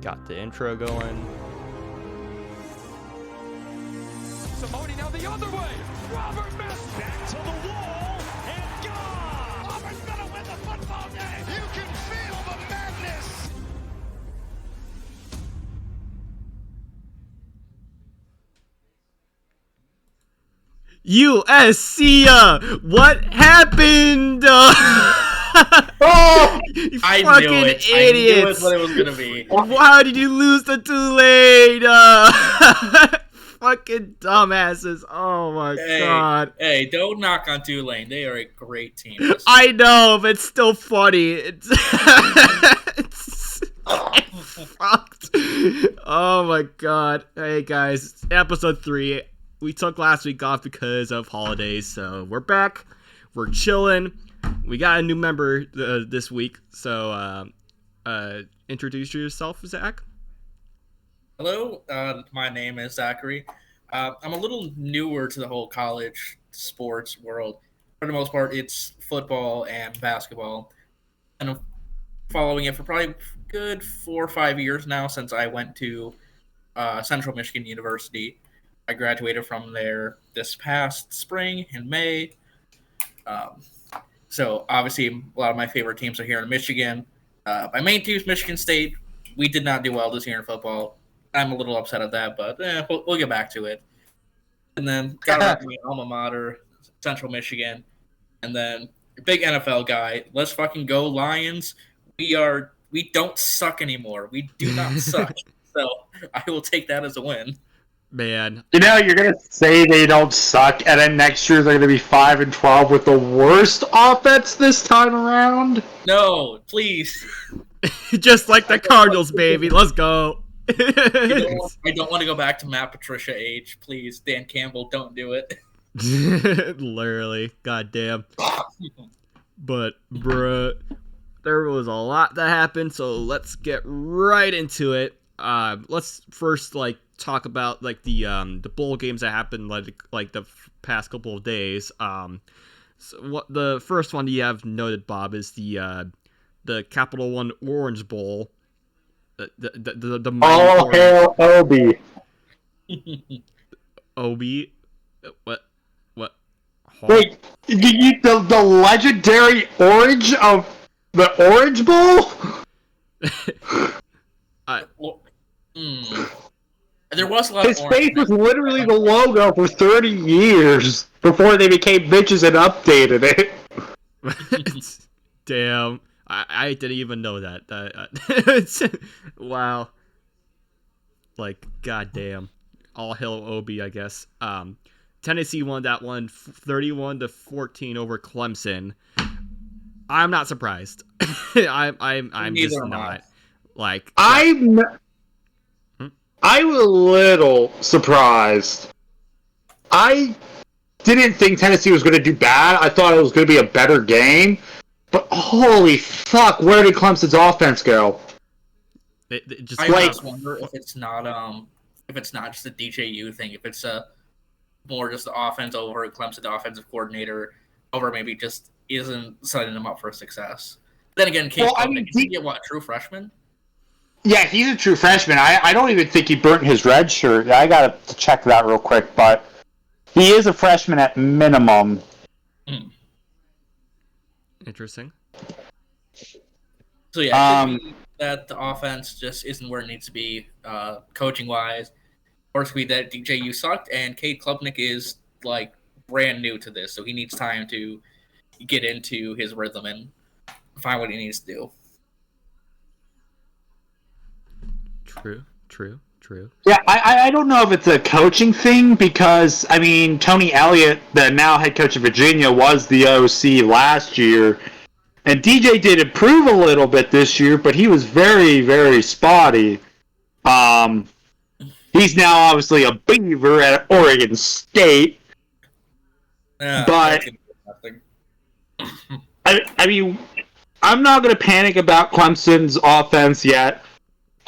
Got the intro going. Simone now the other way. Robert missed. Back to the wall and gone. Auburn's gonna win the football game. You can feel the madness. USC, what happened? Oh, you I fucking knew it. idiots! I knew what it was gonna be. How did you lose to Tulane? Fucking dumbasses! Oh my god! Hey, don't knock on Tulane. They are a great team. I know, but it's still funny. It's fucked. Oh my god! Hey guys, episode 3. We took last week off because of holidays, so we're back. We're chilling. We got a new member this week, so introduce yourself, Zach. Hello, my name is Zachary. I'm a little newer to the whole college sports world. For the most part, it's football and basketball. And I'm following it for probably a good 4 or 5 years now since I went to Central Michigan University. I graduated from there this past spring in May. So obviously, a lot of my favorite teams are here in Michigan. My main team is Michigan State. We did not do well this year in football. I'm a little upset at that, but we'll get back to it. And then got back to my alma mater, Central Michigan. And then big NFL guy. Let's fucking go Lions. We don't suck anymore. We do not suck. So I will take that as a win. Man, You know, you're gonna say they don't suck, and then next year they're gonna be 5-12 with the worst offense this time around. No, please. just like the Cardinals, baby. Let's go. I don't want to go back to Matt Patricia age. Please, Dan Campbell, don't do it. Literally, goddamn. But, bruh, there was a lot that happened, so let's get right into it. Let's first talk about the bowl games that happened like the past couple of days. So what the first one you have noted, Bob, is the Capital One Orange Bowl. The All hail Obi. Obi. What? Wait, the legendary orange of the Orange Bowl? There was a lot His of face orange. was literally the logo for 30 years before they became bitches and updated it. Damn. I didn't even know that. Wow. Goddamn. All hail Obi, I guess. Tennessee won that one 31-14 over Clemson. I'm not surprised. I'm just not. I'm a little surprised. I didn't think Tennessee was going to do bad. I thought it was going to be a better game. But holy fuck, where did Clemson's offense go? I just wonder if it's not just a DJU thing. If it's more just the offense over Clemson, the offensive coordinator over maybe just isn't setting them up for success. Then again, is he a true freshman? Yeah, he's a true freshman. I don't even think he burnt his red shirt. I got to check that real quick, but he is a freshman at minimum. Interesting. So yeah, that the offense just isn't where it needs to be, coaching wise. Or it could be that DJU sucked, and Cade Klubnik is brand new to this, so he needs time to get into his rhythm and find what he needs to do. True. Yeah, I don't know if it's a coaching thing because, Tony Elliott, the now head coach of Virginia, was the OC last year. And DJ did improve a little bit this year, but he was very, very spotty. He's now obviously a Beaver at Oregon State. But, I'm not going to panic about Clemson's offense yet.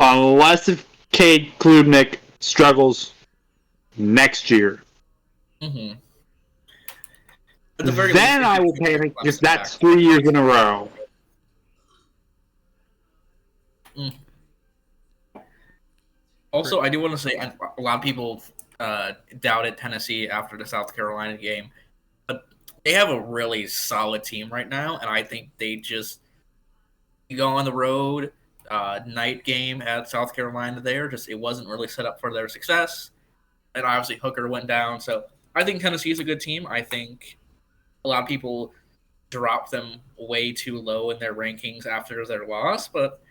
Unless if Cade Klubnik struggles next year. Mm-hmm. Then I will panic because that's 3 years in a row. Also, I do want to say a lot of people doubted Tennessee after the South Carolina game, but they have a really solid team right now, and I think they just go on the road night game at South Carolina. It wasn't really set up for their success, and obviously Hooker went down. So I think Tennessee is a good team. I think a lot of people dropped them way too low in their rankings after their loss, but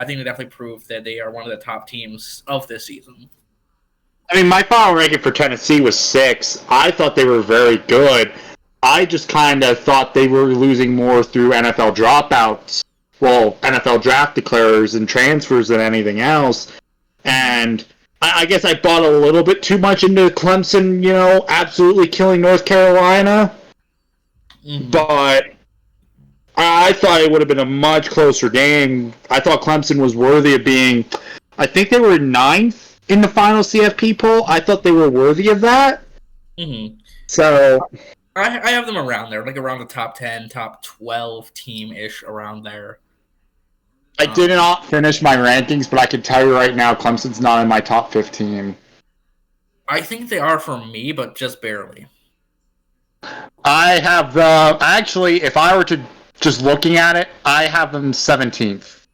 I think they definitely proved that they are one of the top teams of this season. I mean, my final ranking for Tennessee was 6. I thought they were very good. I just kind of thought they were losing more through NFL dropouts, well, NFL draft declarers and transfers than anything else. And I guess I bought a little bit too much into Clemson, absolutely killing North Carolina. Mm-hmm. But I thought it would have been a much closer game. I thought Clemson was worthy of being, I think they were 9th in the final CFP poll. I thought they were worthy of that. Mm-hmm. So I have them around there, like around the top 10, top 12 team-ish around there. I did not finish my rankings, but I can tell you right now, Clemson's not in my top 15. I think they are for me, but just barely. I have actually, if I were to just looking at it, I have them 17th.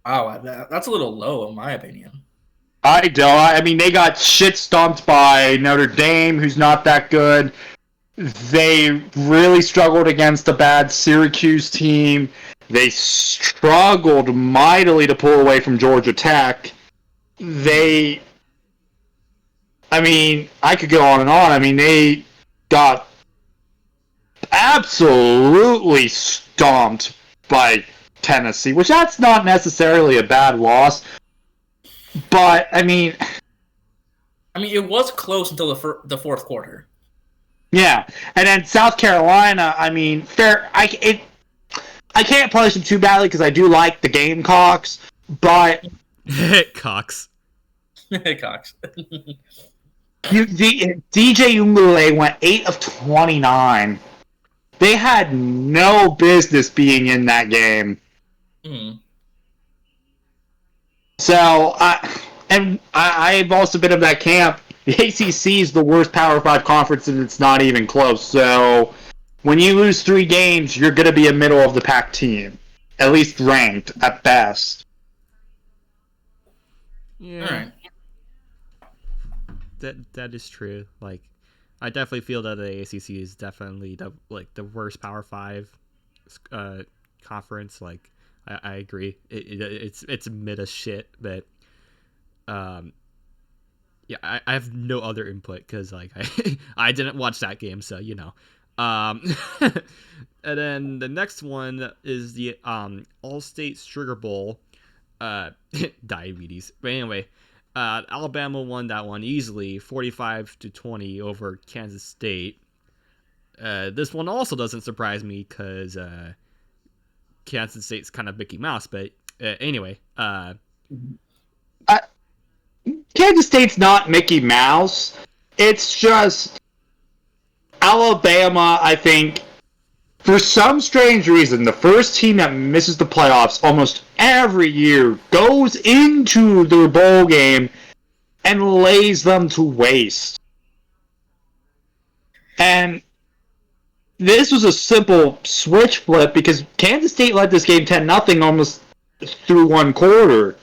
Wow, that's a little low in my opinion. I don't. I mean, they got shit stomped by Notre Dame, who's not that good. They really struggled against a bad Syracuse team. They struggled mightily to pull away from Georgia Tech. I could go on and on. I mean, they got absolutely stomped by Tennessee, which that's not necessarily a bad loss. But, I mean, it was close until the fourth quarter. Yeah, and then South Carolina, I can't punish them too badly because I do like the Gamecocks, but Cox. Cox. DJ Ungule went 8 of 29. They had no business being in that game. Mm. So, I've also been of that camp. The ACC is the worst Power 5 conference, and it's not even close. So, when you lose 3 games, you're going to be a middle-of-the-pack team. At least ranked, at best. Yeah. All right. That is true. Like, I definitely feel that the ACC is definitely the worst Power 5 conference. Like, I agree. It's mid as shit, but yeah, I have no other input because like I didn't watch that game, so and then the next one is the All-State Sugar Bowl, diabetes. But anyway, Alabama won that one easily, 45-20 over Kansas State. This one also doesn't surprise me because Kansas State's kind of Mickey Mouse, but anyway. Kansas State's not Mickey Mouse. It's just Alabama, I think, for some strange reason, the first team that misses the playoffs almost every year goes into their bowl game and lays them to waste. And this was a simple switch flip because Kansas State led this game 10-0 almost through one quarter.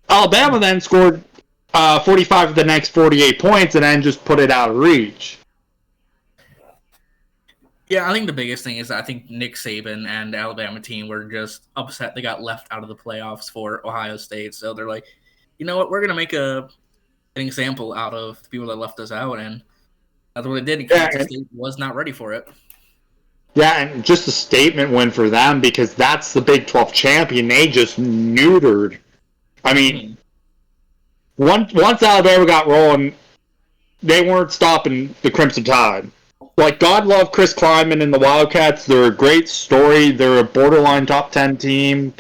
Alabama then scored 45 of the next 48 points and then just put it out of reach. Yeah, I think the biggest thing is I think Nick Saban and the Alabama team were just upset they got left out of the playoffs for Ohio State. So they're like, you know what, we're going to make an example out of the people that left us out. And that's what they did. And Kansas State was not ready for it. Yeah, and just a statement win for them because that's the Big 12 champion. They just neutered. I mean, once Alabama got rolling, they weren't stopping the Crimson Tide. Like, God love Chris Klieman and the Wildcats. They're a great story. They're a borderline top 10 team.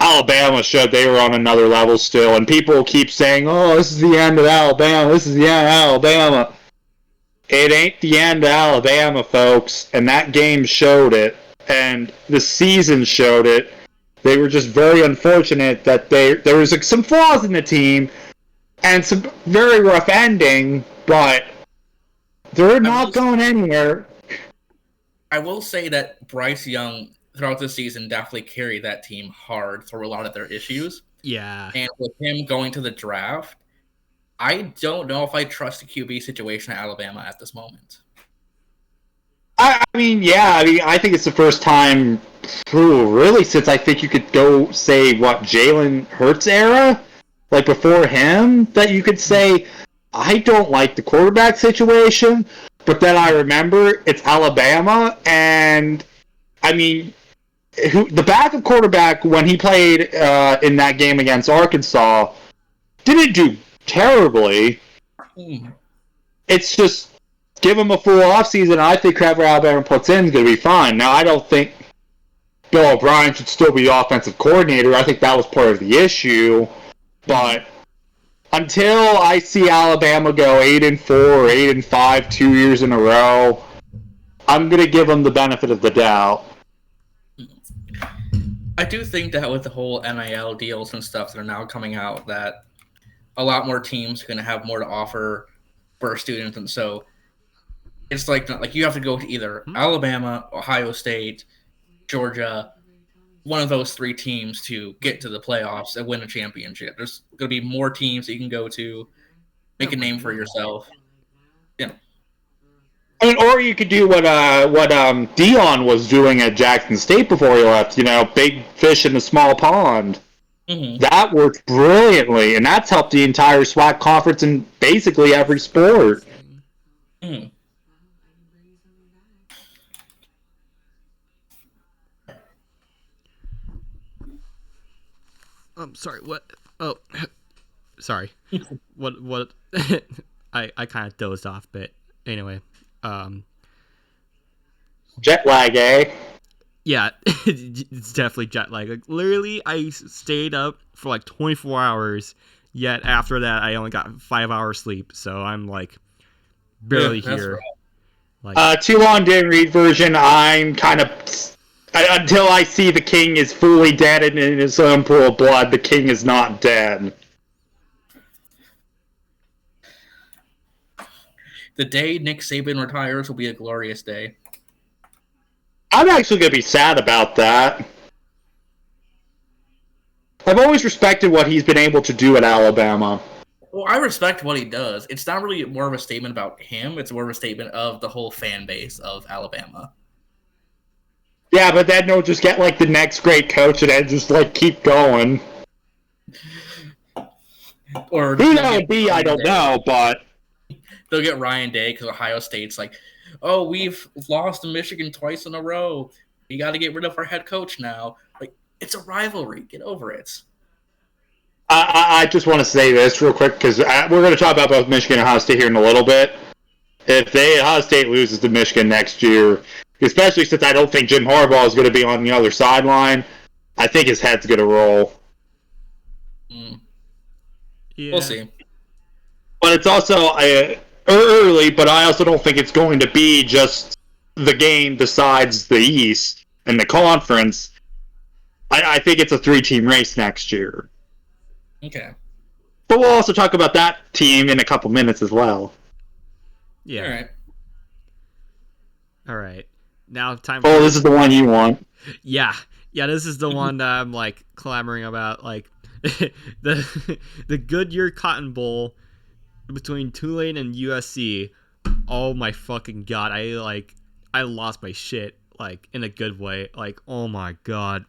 Alabama showed they were on another level still, and people keep saying, oh, this is the end of Alabama. This is the end of Alabama. It ain't the end of Alabama, folks, and that game showed it, and the season showed it, They were just very unfortunate that there was like, some flaws in the team and some very rough ending, but they're not going anywhere. I will say that Bryce Young, throughout the season, definitely carried that team hard through a lot of their issues. Yeah. And with him going to the draft, I don't know if I trust the QB situation at Alabama at this moment. I mean, I think it's the first time, really, since I think you could go say, Jalen Hurts era? Like, before him, that you could say, I don't like the quarterback situation, but then I remember it's Alabama, and, I mean, the backup quarterback, when he played in that game against Arkansas, didn't do terribly. It's just, give him a full offseason, and I think whoever Alabama puts in is going to be fine. Now, I don't think Bill O'Brien should still be the offensive coordinator. I think that was part of the issue. But until I see Alabama go 8-4 or 8-5 2 years in a row, I'm going to give them the benefit of the doubt. I do think that with the whole NIL deals and stuff that are now coming out, that a lot more teams are going to have more to offer for students, and so it's like you have to go to either Alabama, Ohio State, Georgia, one of those three teams to get to the playoffs and win a championship. There's going to be more teams that you can go to, make a name for yourself. Yeah. I mean, or you could do what Dion was doing at Jackson State before he left. Big fish in a small pond. Mm-hmm. That worked brilliantly, and that's helped the entire SWAC conference in basically every sport. Mm. Sorry, what? Oh, sorry. What? I kind of dozed off, but anyway. Jet lag, eh? Yeah, it's definitely jet lag. Like, literally, I stayed up for like 24 hours, yet after that, I only got 5 hours sleep, so I'm like barely here. Right. Like, Too long didn't read version. I'm kind of... until I see the king is fully dead and in his own pool of blood, the king is not dead. The day Nick Saban retires will be a glorious day. I'm actually going to be sad about that. I've always respected what he's been able to do at Alabama. Well, I respect what he does. It's not really more of a statement about him. It's more of a statement of the whole fan base of Alabama. Yeah, but then they'll just get, the next great coach and then just, keep going. Or who that would be, I don't know, but... They'll get Ryan Day because Ohio State's like, oh, we've lost to Michigan twice in a row. We got to get rid of our head coach now. It's a rivalry. Get over it. I just want to say this real quick because we're going to talk about both Michigan and Ohio State here in a little bit. If Ohio State loses to Michigan next year, especially since I don't think Jim Harbaugh is going to be on the other sideline, I think his head's going to roll. yeah. We'll see. But it's also early, but I also don't think it's going to be just the game decides the East and the conference. I think it's a 3-team race next year. Okay. But we'll also talk about that team in a couple minutes as well. Yeah. All right. All right. Now time. Oh, this is the one you want. Yeah. This is the one that I'm clamoring about. The Goodyear Cotton Bowl between Tulane and USC. Oh my fucking god! I lost my shit in a good way. Oh my god.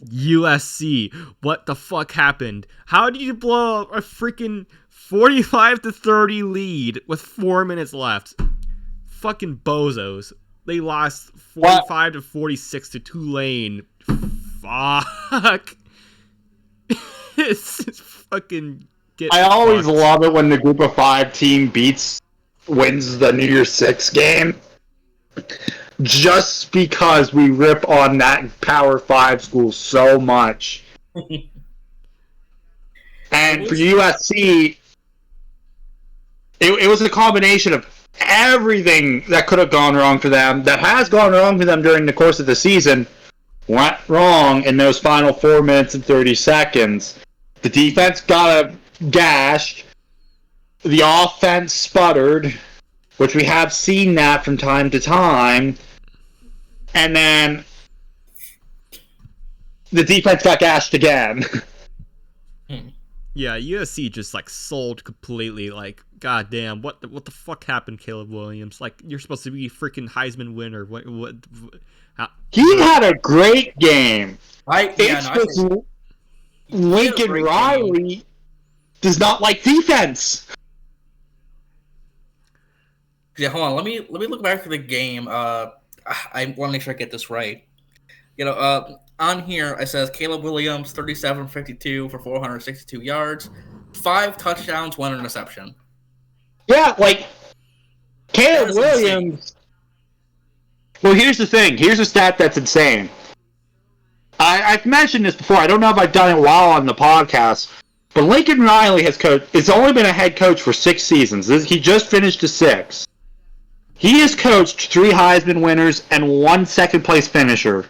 USC, what the fuck happened? How did you blow a freaking 45-30 lead with 4 minutes left? Fucking bozos. They lost 45-46 to Tulane. Fuck. It's fucking I always love it when the Group of 5 team wins the New Year's Six game. Just because we rip on that Power 5 school so much. And for USC, it was a combination of everything that could have gone wrong for them, that has gone wrong for them during the course of the season, went wrong in those final 4 minutes and 30 seconds. The defense got gashed. The offense sputtered, which we have seen that from time to time. And then the defense got gashed again. Yeah, USC just like sold completely. Like, goddamn, what the fuck happened, Caleb Williams? Like, you're supposed to be a freaking Heisman winner. What He had a great game. Lincoln Lincoln Riley does not like defense. Yeah, hold on. Let me look back to the game. I want to make sure I get this right. On here it says Caleb Williams 37-52 for 462 yards, 5 touchdowns, 1 interception. Yeah, like Caleb Williams. Insane. Well, here's the thing. Here's a stat that's insane. I've mentioned this before. I don't know if I've done it while on the podcast, but Lincoln Riley has only been a head coach for 6 seasons. He just finished a 6. He has coached 3 Heisman winners and 1 second-place finisher.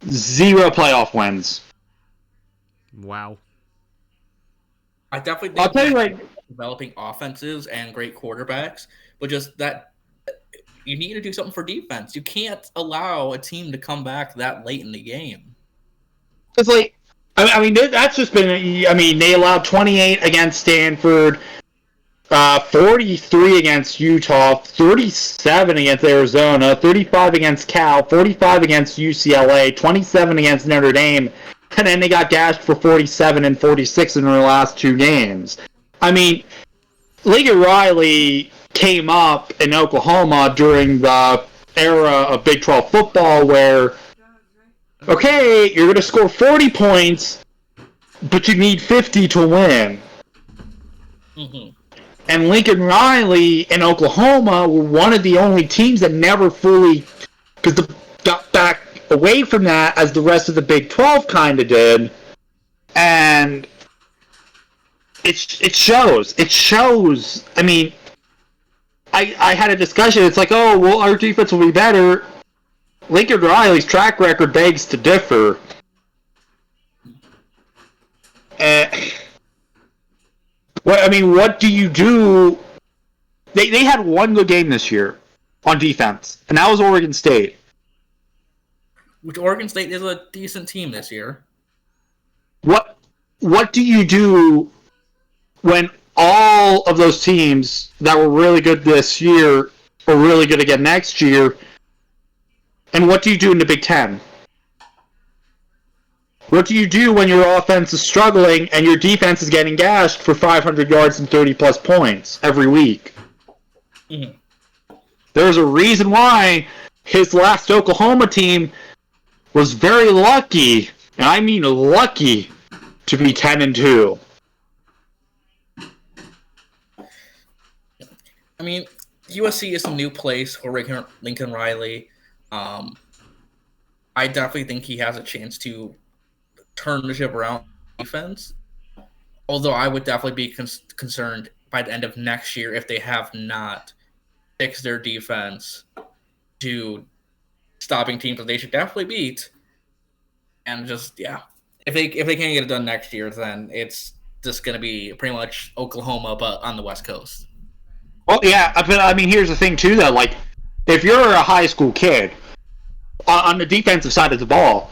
0 playoff wins. Wow. I definitely think I'll tell you right, developing offenses and great quarterbacks, but just that you need to do something for defense. You can't allow a team to come back that late in the game. It's like, I mean, that's just been. I mean, they allowed 28 against Stanford, 43 against Utah, 37 against Arizona, 35 against Cal, 45 against UCLA, 27 against Notre Dame, and then they got gashed for 47 and 46 in their last 2 games. I mean, Lincoln Riley came up in Oklahoma during the era of Big 12 football where, okay, you're going to score 40 points, but you need 50 to win. Mm-hmm. And Lincoln Riley and Oklahoma were one of the only teams that never fully got back away from that as the rest of the Big 12 kind of did. And it shows. It shows. I mean, I had a discussion. It's like, oh, well, our defense will be better. Lincoln Riley's track record begs to differ. What do you do? They had 1 good game this year on defense, and that was Oregon State. Which Oregon State is a decent team this year. What do you do when all of those teams that were really good this year are really good again next year? And what do you do in the Big Ten? What do you do when your offense is struggling and your defense is getting gashed for 500 yards and 30-plus points every week? Mm-hmm. There's a reason why his last Oklahoma team was very lucky, and I mean lucky, to be 10-2. I mean, USC is a new place for Lincoln Riley. I definitely think he has a chance to turn the ship around defense. Although I would definitely be concerned by the end of next year if they have not fixed their defense to stopping teams that they should definitely beat. And just, yeah, if they can't get it done next year, then it's just going to be pretty much Oklahoma, but on the West Coast. Well, yeah, but I mean, here's the thing, too, though. Like, if you're a high school kid, on the defensive side of the ball,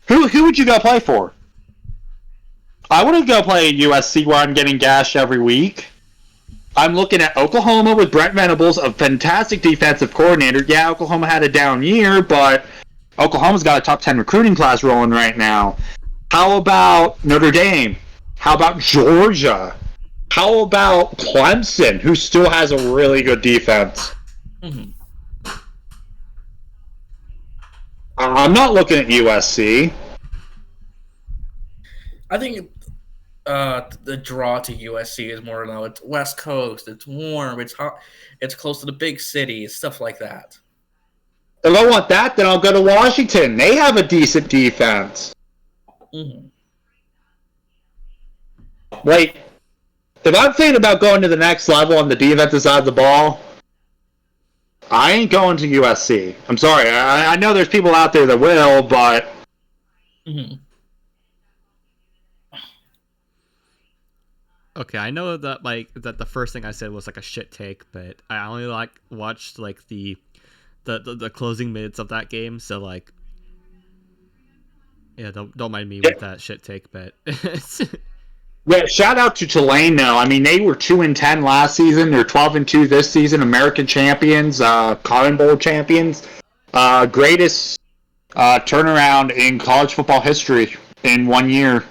who would you go play for? I wouldn't go play at USC where I'm getting gashed every week. I'm looking at Oklahoma with Brent Venables, a fantastic defensive coordinator. Yeah, Oklahoma had a down year, but Oklahoma's got a top 10 recruiting class rolling right now. How about Notre Dame? How about Georgia? How about Clemson, who still has a really good defense? Mm-hmm. I'm not looking at USC. I think the draw to USC is more now. It's West Coast. It's warm. It's hot. It's close to the big cities. Stuff like that. If I want that, then I'll go to Washington. They have a decent defense. Mm-hmm. Like, if I'm thinking about going to the next level on the defensive side of the ball, I ain't going to USC. I'm sorry. I know there's people out there that will, but Mm-hmm. Okay, I know that that the first thing I said was like a shit take, but I only watched like the closing minutes of that game, so like yeah, don't mind me with that shit take, but yeah, shout out to Tulane though. I mean, they were 2-10 last season. They're 12-2 this season. American champions, Cotton Bowl champions. Greatest turnaround in college football history in 1 year.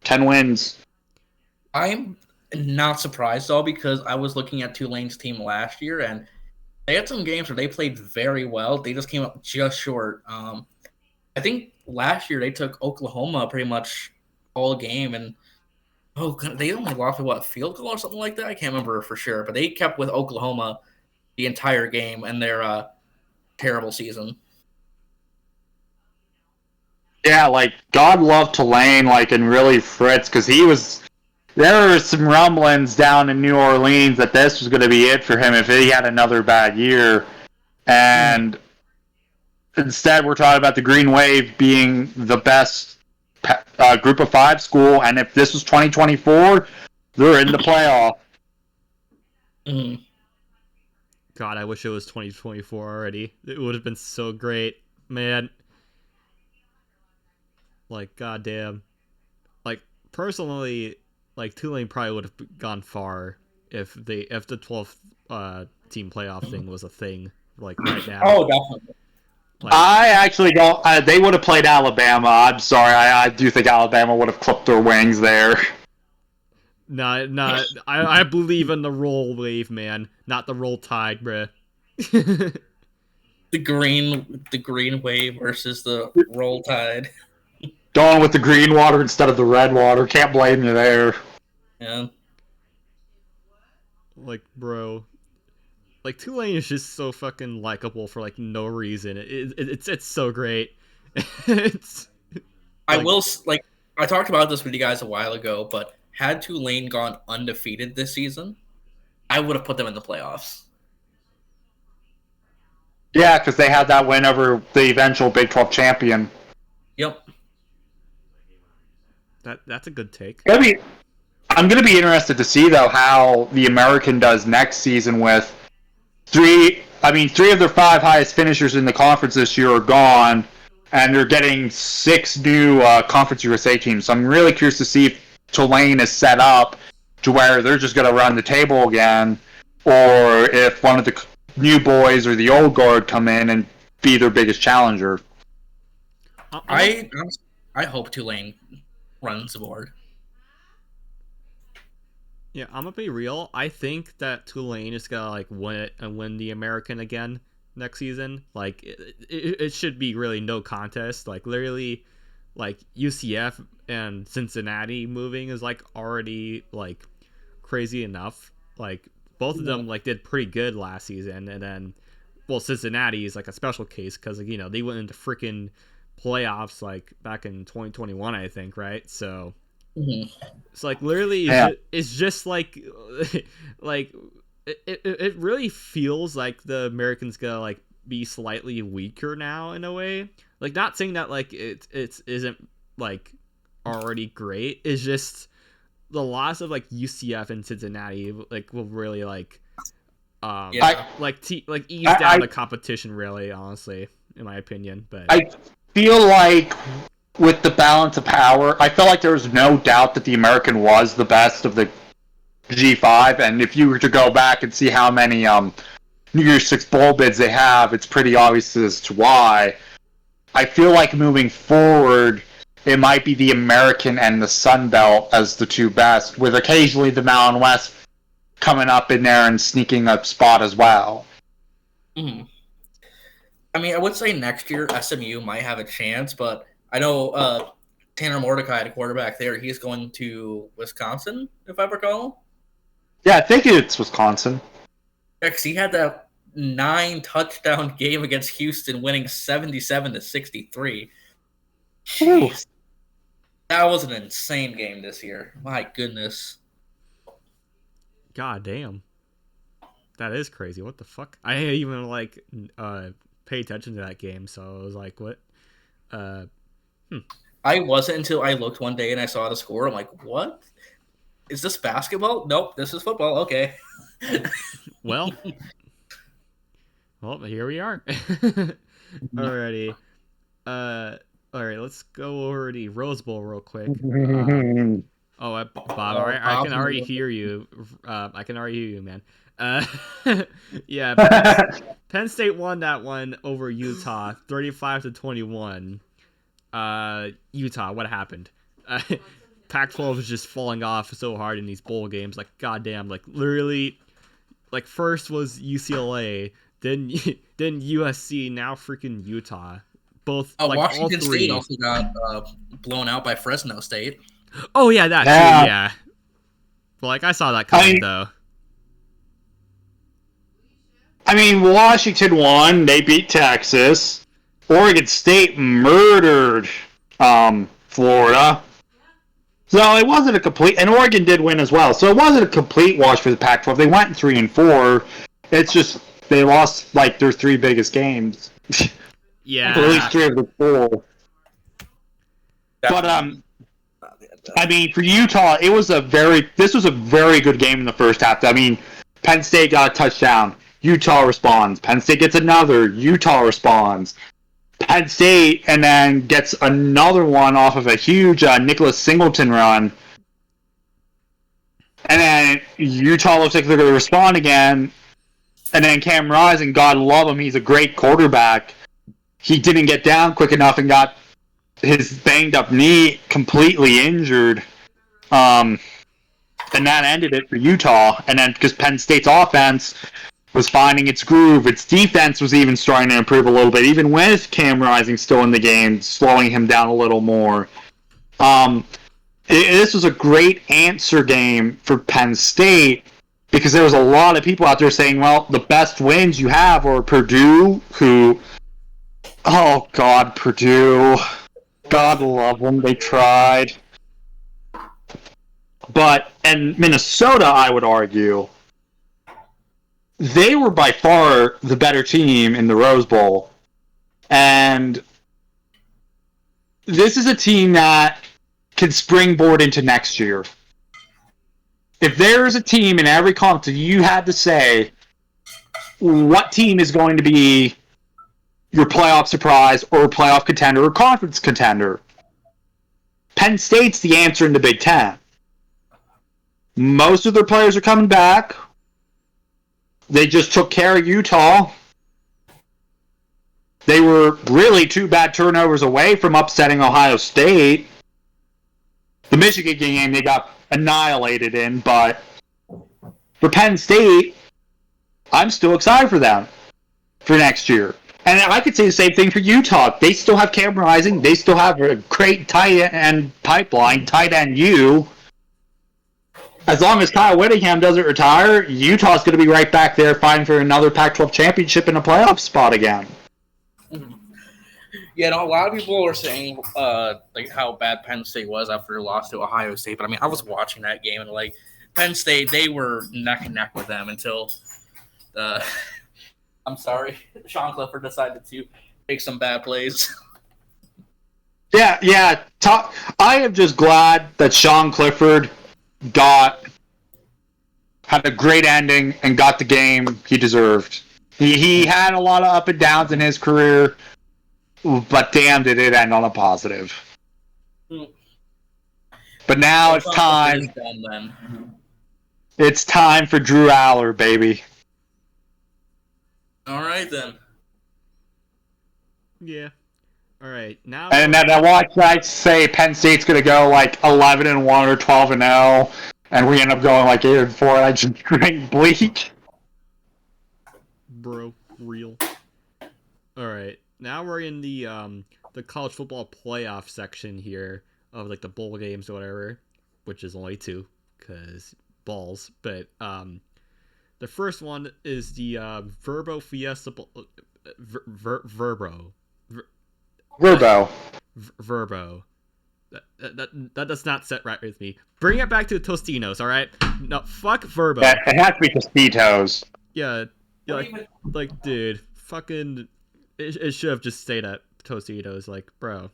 10 wins. I'm not surprised though, because I was looking at Tulane's team last year, and they had some games where they played very well. They just came up just short. I think last year they took Oklahoma pretty much all game, and God, they only lost by what, field goal or something like that. I can't remember for sure, but they kept with Oklahoma the entire game and their terrible season. Yeah, like God love Tulane, like, and really Fritz, because he was. There were some rumblings down in New Orleans that this was going to be it for him if he had another bad year, and instead we're talking about the Green Wave being the best Group of 5 school, and if this was 2024, they're in the playoff. Mm. God, I wish it was 2024 already. It would have been so great, man. Like, goddamn. Like, personally, like Tulane probably would have gone far if the 12th team playoff thing was a thing. Like right now. Oh, definitely. Like, I actually don't. They would have played Alabama. I'm sorry. I do think Alabama would have clipped their wings there. nah. I believe in the roll wave, man, not the roll tide, bruh. The green wave versus the roll tide. Going with the green water instead of the red water. Can't blame you there. Yeah. Like, bro. Like, Tulane is just so fucking likable for, like, no reason. It's so great. It's... I will, like, I talked about this with you guys a while ago, but had Tulane gone undefeated this season, I would have put them in the playoffs. Yeah, because they had that win over the eventual Big 12 champion. Yep. That's a good take. I'm going to be interested to see, though, how the American does next season with three of their 5 highest finishers in the conference this year are gone, and they're getting 6 new Conference USA teams. So I'm really curious to see if Tulane is set up to where they're just going to run the table again, or if one of the new boys or the old guard come in and be their biggest challenger. I hope Tulane runs the board. Yeah, I'm gonna be real. I think that Tulane is gonna like win it and win the American again next season. Like it should be really no contest. Like literally, like UCF and Cincinnati moving is like already like crazy enough. Like both of them like did pretty good last season, and then well Cincinnati is like a special case because like, you know, they went into freaking playoffs like back in 2021, I think, right? So. Mm-hmm. It's like literally, it's just like, like it really feels like the Americans gonna like be slightly weaker now in a way. Like not saying that like it isn't like already great. It's just the loss of like UCF and Cincinnati like will really like ease down the competition really, honestly, in my opinion. But I feel like with the balance of power, I felt like there was no doubt that the American was the best of the G5, and if you were to go back and see how many New Year's Six bowl bids they have, it's pretty obvious as to why. I feel like moving forward, it might be the American and the Sun Belt as the 2 best, with occasionally the Mountain West coming up in there and sneaking a spot as well. Mm-hmm. I mean, I would say next year SMU might have a chance, but I know Tanner Mordecai, the quarterback there, he's going to Wisconsin, if I recall. Yeah, I think it's Wisconsin. Yeah, because he had that 9-touchdown game against Houston, winning 77-63. Jeez. That was an insane game this year. My goodness. God damn. That is crazy. What the fuck? I didn't even pay attention to that game, so I was like, what? I wasn't until I looked one day and I saw the score. I'm like, what? Is this basketball? Nope, this is football. Okay. Well, here we are. Alrighty. All right, let's go over the Rose Bowl real quick. Bob, all right, I can already hear you. I can already hear you, man. Yeah, Penn State won that one over Utah, 35-21. Utah, what happened? Pac-12 is just falling off so hard in these bowl games. Like, goddamn, like literally, like first was UCLA, then USC, now freaking Utah. Both. Oh, like, Washington all three. State also got blown out by Fresno State. Oh yeah, that too. Yeah. But like I saw that coming though. I mean, Washington won. They beat Texas. Oregon State murdered Florida. So it wasn't a complete, and Oregon did win as well. So it wasn't a complete wash for the Pac-12. They went 3-4. It's just they lost like their 3 biggest games. Yeah. At least 3 of the 4. But I mean, for Utah, this was a very good game in the first half. I mean, Penn State got a touchdown. Utah responds. Penn State gets another. Utah responds. Penn State and then gets another one off of a huge Nicholas Singleton run. And then Utah looks like they're going to respond again. And then Cam Rising, God love him, he's a great quarterback. He didn't get down quick enough and got his banged up knee completely injured. And that ended it for Utah. And then because Penn State's offense was finding its groove, its defense was even starting to improve a little bit, even with Cam Rising still in the game, slowing him down a little more. This was a great answer game for Penn State because there was a lot of people out there saying, well, the best wins you have are Purdue, who... Oh, God, Purdue. God love them. They tried. And Minnesota, I would argue, they were by far the better team in the Rose Bowl. And this is a team that can springboard into next year. If there is a team in every conference, you had to say what team is going to be your playoff surprise or playoff contender or conference contender, Penn State's the answer in the Big Ten. Most of their players are coming back. They just took care of Utah. They were really 2 bad turnovers away from upsetting Ohio State. The Michigan game they got annihilated in, but for Penn State, I'm still excited for them for next year. And I could say the same thing for Utah. They still have Cam Rising. They still have a great tight end pipeline, tight end U. As long as Kyle Whittingham doesn't retire, Utah's going to be right back there fighting for another Pac-12 championship and a playoff spot again. Yeah, no, a lot of people are saying like how bad Penn State was after their loss to Ohio State. But I mean, I was watching that game and like Penn State, they were neck and neck with them until I'm sorry, Sean Clifford decided to make some bad plays. Yeah. I am just glad that Sean Clifford had a great ending and got the game he deserved. He had a lot of up and downs in his career, but damn, did it end on a positive. But now it's time. It's time for Drew Aller, baby. All right, then. Yeah. All right. Now. And then I watch I say Penn State's going to go like 11-1 or 12-0, and we end up going like 8-4. I just drink bleak. Bro, real. All right. Now we're in the college football playoff section here of like the bowl games or whatever, which is only 2 because balls. But the first one is the Verbo Fiesta. Verbo. That does not set right with me. Bring it back to Tostinos, all right? No, fuck Verbo. Yeah, it has to be Tostitos. Yeah, yeah, What even? like, dude, fucking, it should have just stayed at Tostitos. Like, bro,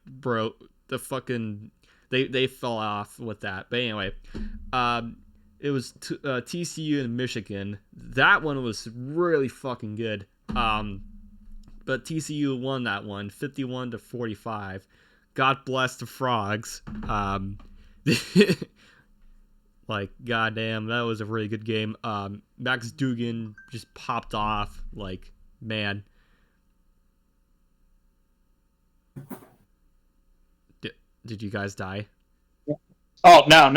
bro, the fucking, they fell off with that. But anyway, um, it was TCU and Michigan. That one was really fucking good. But TCU won that one, 51-45. God bless the Frawgs. Like, goddamn, that was a really good game. Max Dugan just popped off. Like, man. Did you guys die? Oh no.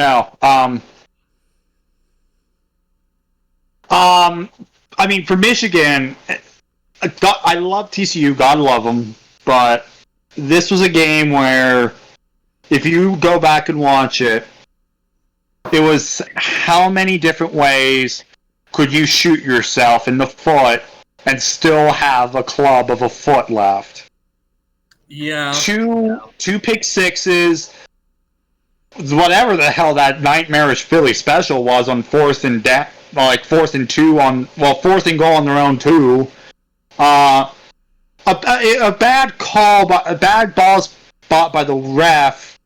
I mean, for Michigan, I love TCU. God love them, but this was a game where, if you go back and watch it, it was how many different ways could you shoot yourself in the foot and still have a club of a foot left? Yeah. Two pick sixes, whatever the hell that nightmarish Philly special was on fourth and fourth and goal on their own two. A bad call, a bad ball spot by the ref,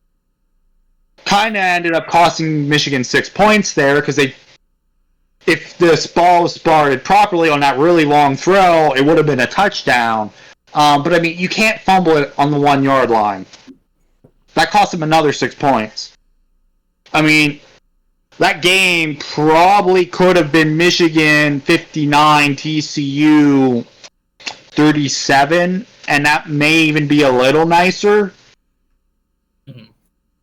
kind of ended up costing Michigan 6 points there, because if this ball was spotted properly on that really long throw, it would have been a touchdown. But I mean, you can't fumble it on the 1 yard line. That cost them another 6 points. I mean, that game probably could have been Michigan 59, TCU 37, and that may even be a little nicer.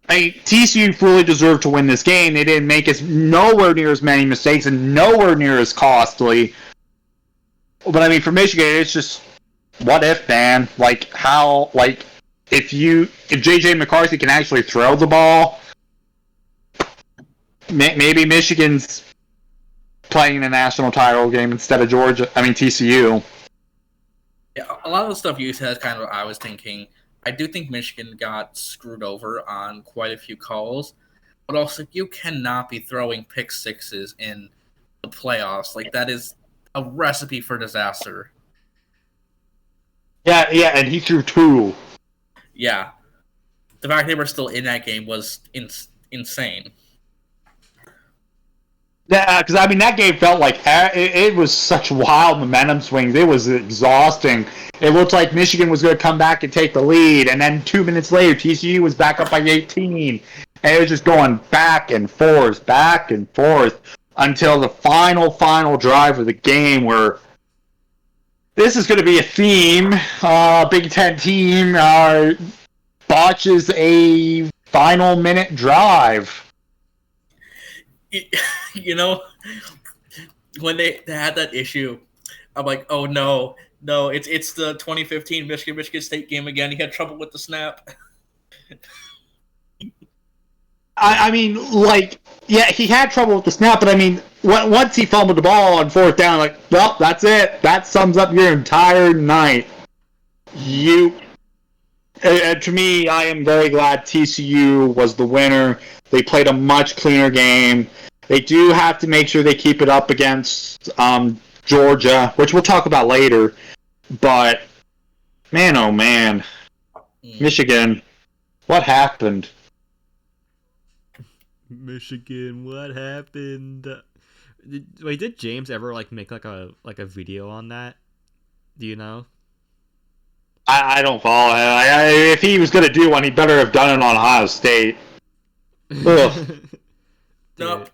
TCU fully deserved to win this game. They didn't make nowhere near as many mistakes and nowhere near as costly. But I mean, for Michigan, it's just, what if, man? Like, how, like, if JJ McCarthy can actually throw the ball, maybe Michigan's playing in a national title game instead of TCU. Yeah, a lot of the stuff you said is kind of what I was thinking. I do think Michigan got screwed over on quite a few calls, but also you cannot be throwing pick sixes in the playoffs. Like, that is a recipe for disaster. Yeah, and he threw 2. Yeah. The fact they were still in that game was insane. Yeah, because I mean, that game felt like it was such wild momentum swings. It was exhausting. It looked like Michigan was going to come back and take the lead, and then 2 minutes later, TCU was back up by 18, and it was just going back and forth, until the final drive of the game, where this is going to be a theme. Big Ten team botches a final minute drive. You know, when they had that issue, I'm like, oh no, it's the 2015 Michigan State game again. He had trouble with the snap. I mean, like, yeah, he had trouble with the snap, but I mean, once he fumbled the ball on fourth down, like, well, that's it. That sums up your entire night. To me, I am very glad TCU was the winner. They played a much cleaner game. They do have to make sure they keep it up against Georgia, which we'll talk about later. But, man, oh man. Michigan, what happened? Michigan, what happened? Did James ever make a video on that? Do you know? I don't follow him. If he was going to do one, he better have done it on Ohio State. Ugh. No,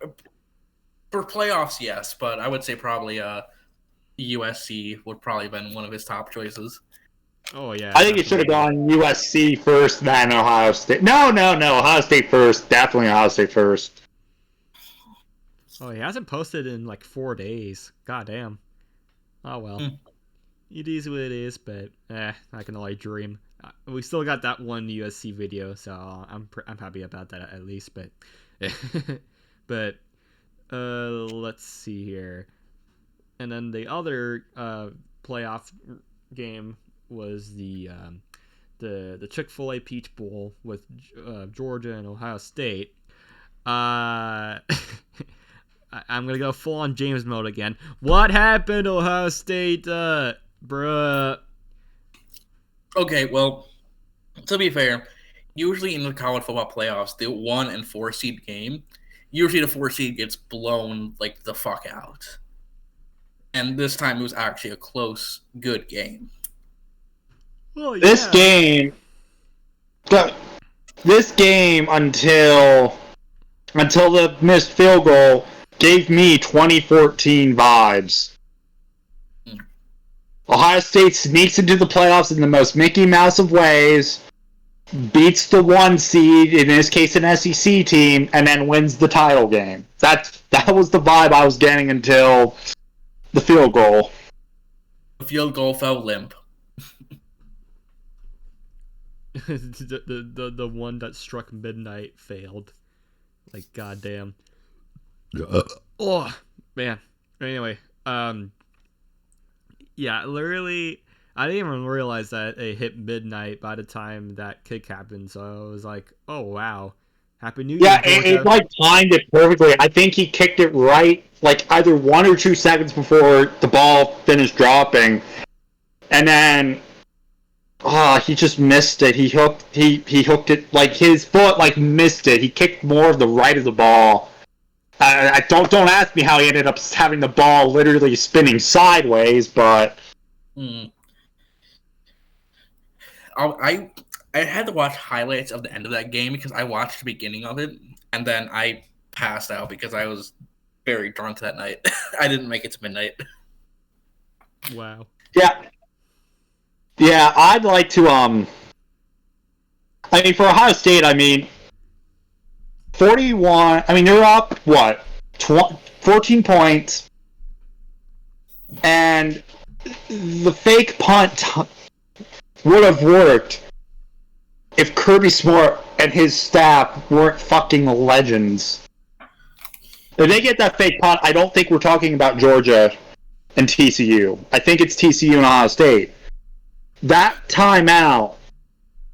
for playoffs, yes, but I would say probably USC would probably have been one of his top choices. Oh yeah, I think he should have gone USC first, then Ohio State. No, Ohio State first. Definitely Ohio State first. Oh, he hasn't posted in 4 days. God damn. Oh well. It is what it is, but I can only dream. We still got that one USC video, so I'm happy about that at least. But but let's see here. And then the other playoff game was the Chick-fil-A Peach Bowl with Georgia and Ohio State. I'm gonna go full on James mode again. What happened, Ohio State? Bruh. Okay, well, to be fair, usually in the college football playoffs, the 1 and 4 seed game, usually the 4 seed gets blown like the fuck out. And this time it was actually a close, good game. Well, yeah. This game until the missed field goal gave me 2014 vibes. Ohio State sneaks into the playoffs in the most Mickey Mouse of ways, beats the 1 seed, in this case an SEC team, and then wins the title game. That was the vibe I was getting until the field goal. The field goal fell limp. the one that struck midnight failed. Like, goddamn. Oh, man. Anyway, yeah, literally, I didn't even realize that it hit midnight by the time that kick happened, so I was like, oh, wow. Happy New Year, Yeah, Georgia. it like timed it perfectly. I think he kicked it right, like either 1 or 2 seconds before the ball finished dropping, and then he just missed it. He hooked it, like his foot like missed it. He kicked more of the right of the ball. I don't ask me how he ended up having the ball literally spinning sideways, but I had to watch highlights of the end of that game because I watched the beginning of it and then I passed out because I was very drunk that night. I didn't make it to midnight. Wow. Yeah, I'd like to I mean, for Ohio State, 41. I mean, you're up, what, 14 points. And the fake punt would have worked if Kirby Smart and his staff weren't fucking legends. If they get that fake punt, I don't think we're talking about Georgia and TCU. I think it's TCU and Ohio State. That timeout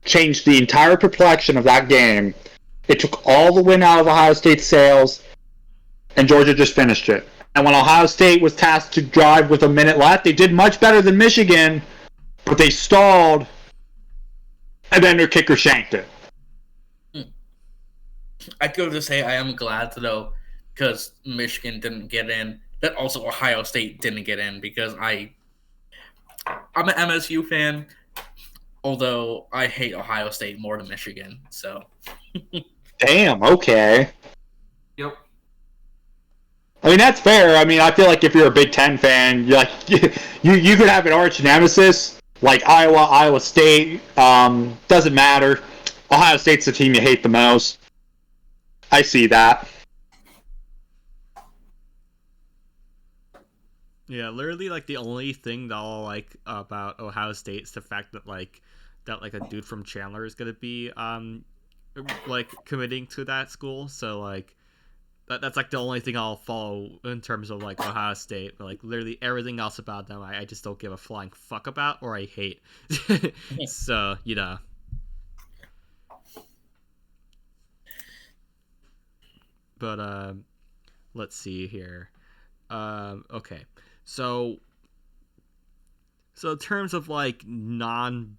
changed the entire complexion of that game. It took all the wind out of Ohio State's sails, and Georgia just finished it. And when Ohio State was tasked to drive with a minute left, they did much better than Michigan, but they stalled, and then their kicker shanked it. I'd go to say I am glad to know, because Michigan didn't get in, that also Ohio State didn't get in, because I'm an MSU fan, although I hate Ohio State more than Michigan, so... Damn, okay. Yep. I mean, that's fair. I mean, I feel like if you're a Big Ten fan, you're like, you could have an arch nemesis, like Iowa State. Doesn't matter. Ohio State's the team you hate the most. I see that. Yeah, literally, like, the only thing that I'll like about Ohio State is the fact that a dude from Chandler is gonna be like committing to that school. So like that's like the only thing I'll follow in terms of like Ohio State. But like literally everything else about them, I just don't give a flying fuck about or I hate. So you know. But let's see here. Okay. So in terms of like non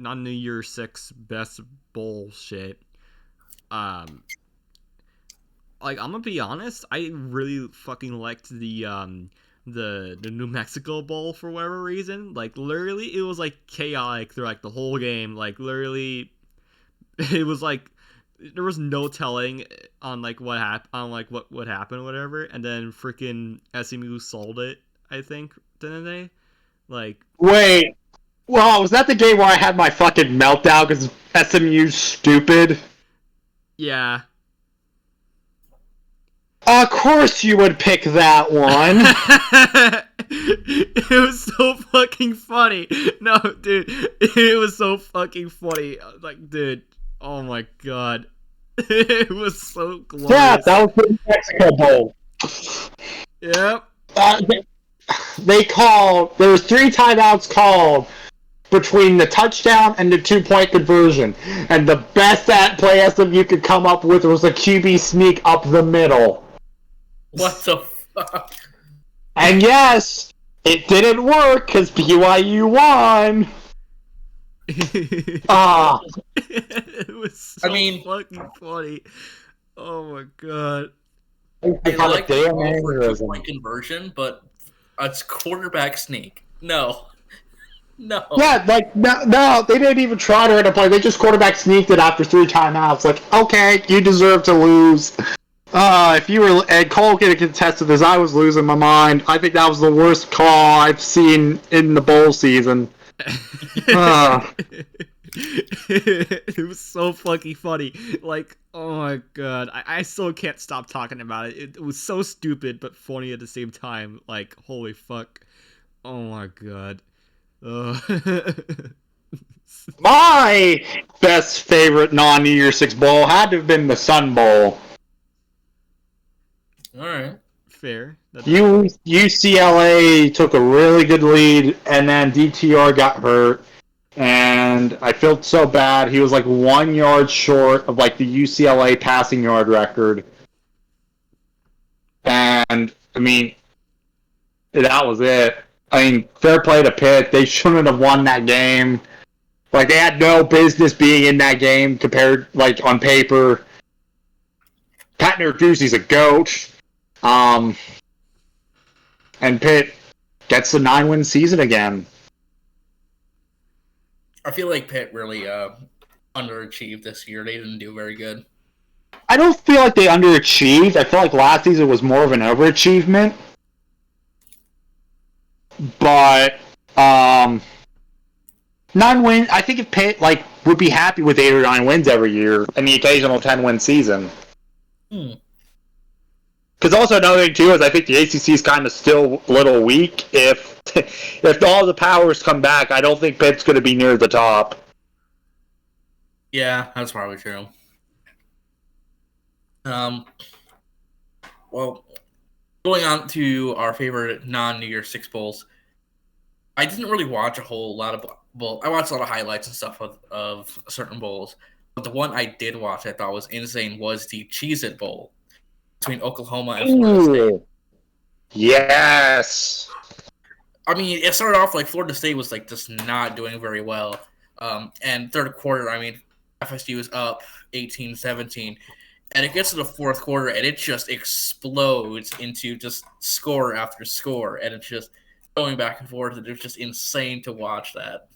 New Year's Six best bullshit, like I'm gonna be honest, I really fucking liked the New Mexico Bowl for whatever reason. Like literally, it was like chaotic through like the whole game. Like literally, it was like there was no telling on like what would happen or whatever. And then freaking SMU sold it, I think, didn't they? Like wait. Well, was that the game where I had my fucking meltdown because SMU's stupid? Yeah. Of course you would pick that one. It was so fucking funny. No, dude. It was so fucking funny. Like, dude. Oh my god. It was so glorious. Yeah, that was the New Mexico Bowl. Yep. They called... There was 3 timeouts called between the touchdown and the 2-point conversion. And the best play estimate you could come up with was a QB sneak up the middle. What the fuck? And yes, it didn't work because BYU won. It was so fucking funny. Oh my god. I like the call for 2-point conversion, but it's quarterback sneak. No. Yeah, like, no, they didn't even try to run a play. They just quarterback sneaked it after 3 timeouts. Like, okay, you deserve to lose. If you were, and Cole can contest to this, I was losing my mind. I think that was the worst call I've seen in the bowl season. It was so fucking funny. Like, oh my god. I still can't stop talking about it. It was so stupid but funny at the same time. Like, holy fuck. Oh my god. My best favorite non-New Year's Six bowl had to have been the Sun Bowl. Alright. Fair. UCLA took a really good lead, and then DTR got hurt. And I felt so bad. He was like 1 yard short of like the UCLA passing yard record. And I mean, that was it. I mean, fair play to Pitt. They shouldn't have won that game. Like, they had no business being in that game compared, like, on paper. Pat Narduzzi's a goat. And Pitt gets the 9-win season again. I feel like Pitt really underachieved this year. They didn't do very good. I don't feel like they underachieved. I feel like last season was more of an overachievement. But 9 wins. I think if Pitt would be happy with 8 or 9 wins every year and the occasional 10-win season. Because also another thing too is I think the ACC is kind of still a little weak. If all the powers come back, I don't think Pitt's going to be near the top. Yeah, that's probably true. Well, going on to our favorite non-New Year's Six bowls, I didn't really watch a whole lot of bowl. I watched a lot of highlights and stuff of certain bowls, but the one I did watch I thought was insane was the Cheez-It Bowl between Oklahoma and Florida State. Yes. I mean, it started off like Florida State was like just not doing very well, and third quarter, I mean, FSU was up 18-17. And it gets to the fourth quarter, and it just explodes into just score after score, and it's just going back and forth, and it's just insane to watch that.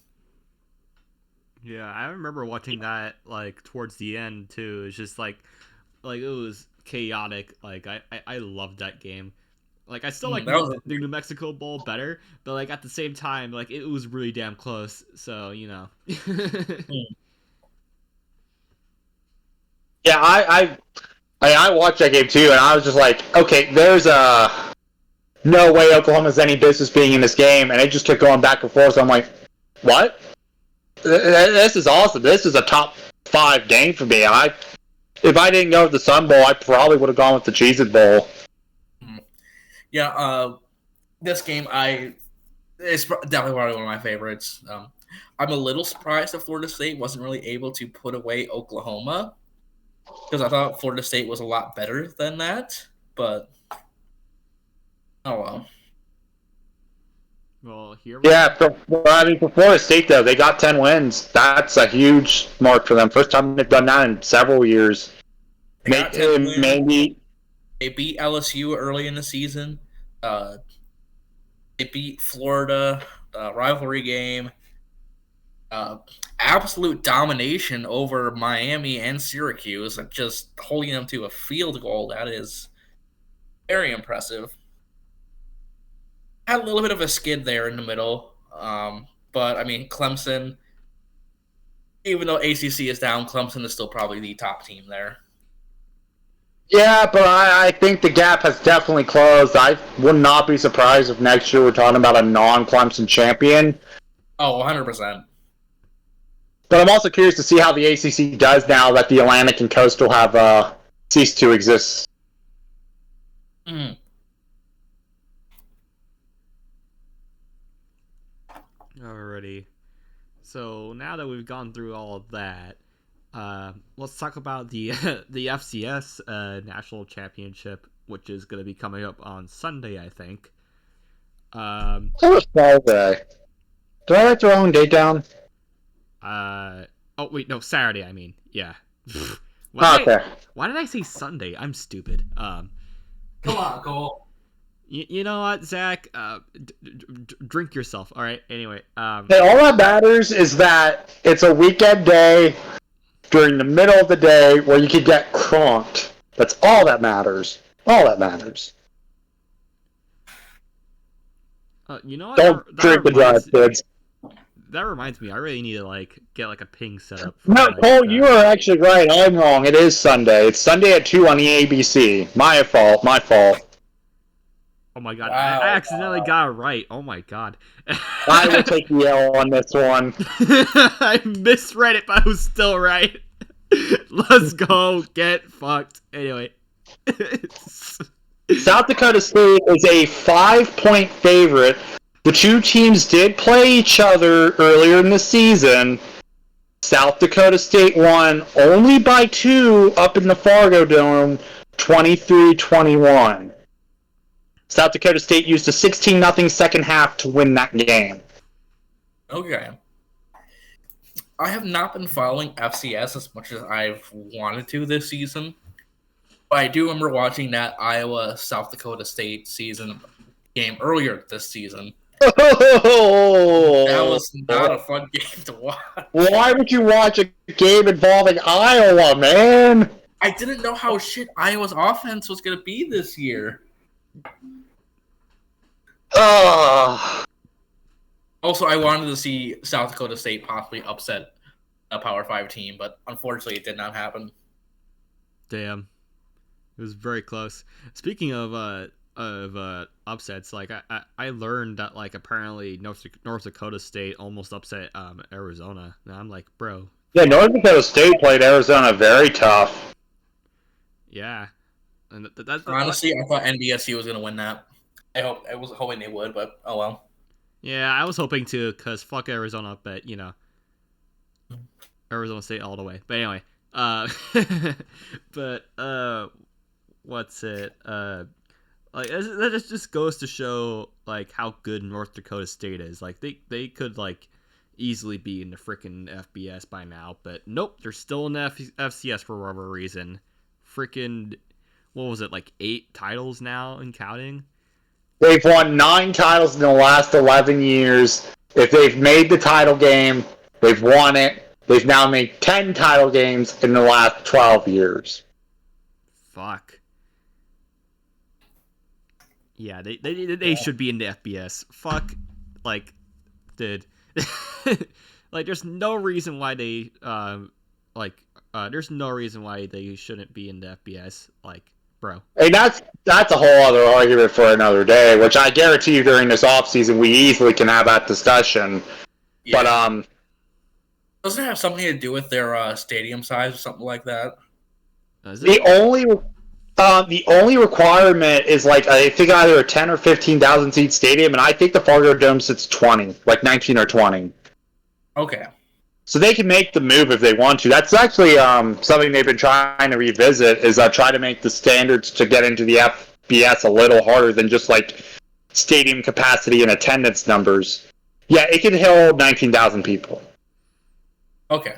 Yeah, I remember watching that like towards the end too. It's just like it was chaotic. Like I loved that game. Like I still like the New Mexico Bowl better, but like at the same time, like it was really damn close. So you know. Yeah, I watched that game too, and I was just like, okay, there's no way Oklahoma's any business being in this game, and it just kept going back and forth. So I'm like, what? This is awesome. This is a top 5 game for me. If I didn't go with the Sun Bowl, I probably would have gone with the Cheez-It Bowl. Yeah, this game it's definitely probably one of my favorites. I'm a little surprised that Florida State wasn't really able to put away Oklahoma, because I thought Florida State was a lot better than that, but oh well. Well, here we for Florida State, though, they got 10 wins. That's a huge mark for them. First time they've done that in several years. Maybe they beat LSU early in the season. They beat Florida, rivalry game. Absolute domination over Miami and Syracuse, and just holding them to a field goal. That is very impressive. Had a little bit of a skid there in the middle, but I mean, Clemson, even though ACC is down, Clemson is still probably the top team there. Yeah, but I think the gap has definitely closed. I would not be surprised if next year we're talking about a non-Clemson champion. Oh, 100%. But I'm also curious to see how the ACC does now that the Atlantic and Coastal have ceased to exist. Alrighty. So now that we've gone through all of that, let's talk about the the FCS National Championship, which is going to be coming up on Sunday, I think. It was Saturday. Did I write the wrong date down? Oh wait, no, Saturday. I mean, yeah. Why did I say Sunday? I'm stupid. Come on, Cole. You know what, Zach? Drink yourself. All right. Anyway. Hey, all that matters is that it's a weekend day during the middle of the day where you could get cronked. That's all that matters. All that matters. You know what? Don't drink and drive, kids. That reminds me. I really need to get a ping set up. No, Cole, you are actually right. I'm wrong. It is Sunday. It's Sunday at 2 on the ABC. My fault. My fault. Oh my god, wow. I accidentally got it right. Oh my god. I will take the L on this one. I misread it, but I was still right. Let's go get fucked. Anyway. South Dakota State is a 5-point favorite. The two teams did play each other earlier in the season. South Dakota State won only by 2 up in the Fargo Dome, 23-21. South Dakota State used a 16-0 second half to win that game. Okay. I have not been following FCS as much as I've wanted to this season. But I do remember watching that Iowa-South Dakota State season game earlier this season. Oh, that was not a fun game to watch. Why would you watch a game involving Iowa, man? I didn't know how shit Iowa's offense was going to be this year. Also, I wanted to see South Dakota State possibly upset a Power 5 team, but unfortunately it did not happen. Damn. It was very close. Speaking of upsets, I learned that apparently North Dakota State almost upset Arizona. And I'm like, bro. Yeah, North Dakota State played Arizona very tough. Yeah. And honestly, I thought NDSU was going to win that. I was hoping they would, but oh well. Yeah, I was hoping to, because fuck Arizona, but, Arizona State all the way. But anyway, what's it? That just goes to show, how good North Dakota State is. They could, easily be in the freaking FBS by now, but nope, they're still in the FCS for whatever reason. Freaking, what was it, 8 titles now and counting? They've won 9 titles in the last 11 years. If they've made the title game, they've won it. They've now made 10 title games in the last 12 years. Fuck. Yeah, they should be in the FBS. Fuck, dude. There's no reason why they, there's no reason why they shouldn't be in the FBS. Bro. Hey, that's a whole other argument for another day, which I guarantee you during this offseason we easily can have that discussion. Yeah. But doesn't it have something to do with their stadium size or something like that? The only requirement is I think either a 10 or 15,000 seat stadium, and I think the Fargo Dome sits 20, 19 or 20. Okay. So they can make the move if they want to. That's actually something they've been trying to revisit, is try to make the standards to get into the FBS a little harder than just stadium capacity and attendance numbers. Yeah, it can hold 19,000 people. Okay.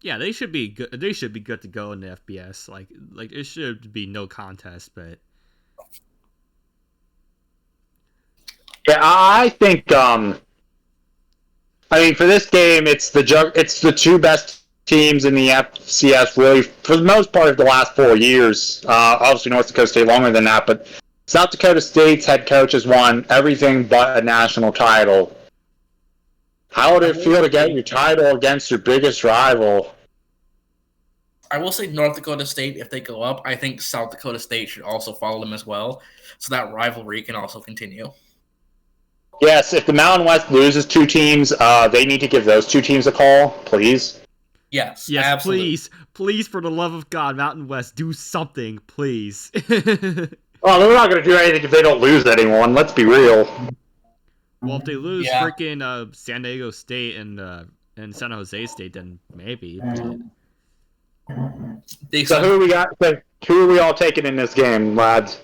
Yeah, they should be good. They should be good to go in the FBS. It should be no contest, but yeah, I think for this game, it's the 2 best teams in the FCS, really, for the most part of the last 4 years. Obviously, North Dakota State longer than that, but South Dakota State's head coach has won everything but a national title. How would it feel to get your title against your biggest rival? I will say North Dakota State, if they go up, I think South Dakota State should also follow them as well, so that rivalry can also continue. Yes, if the Mountain West loses 2 teams, they need to give those 2 teams a call, please. Yes, absolutely. Please, for the love of God, Mountain West, do something, please. Oh, they're not going to do anything if they don't lose anyone. Let's be real. Well, if they lose Yeah. freaking San Diego State and San Jose State, then maybe. But... So who we got? Who are we all taking in this game, lads?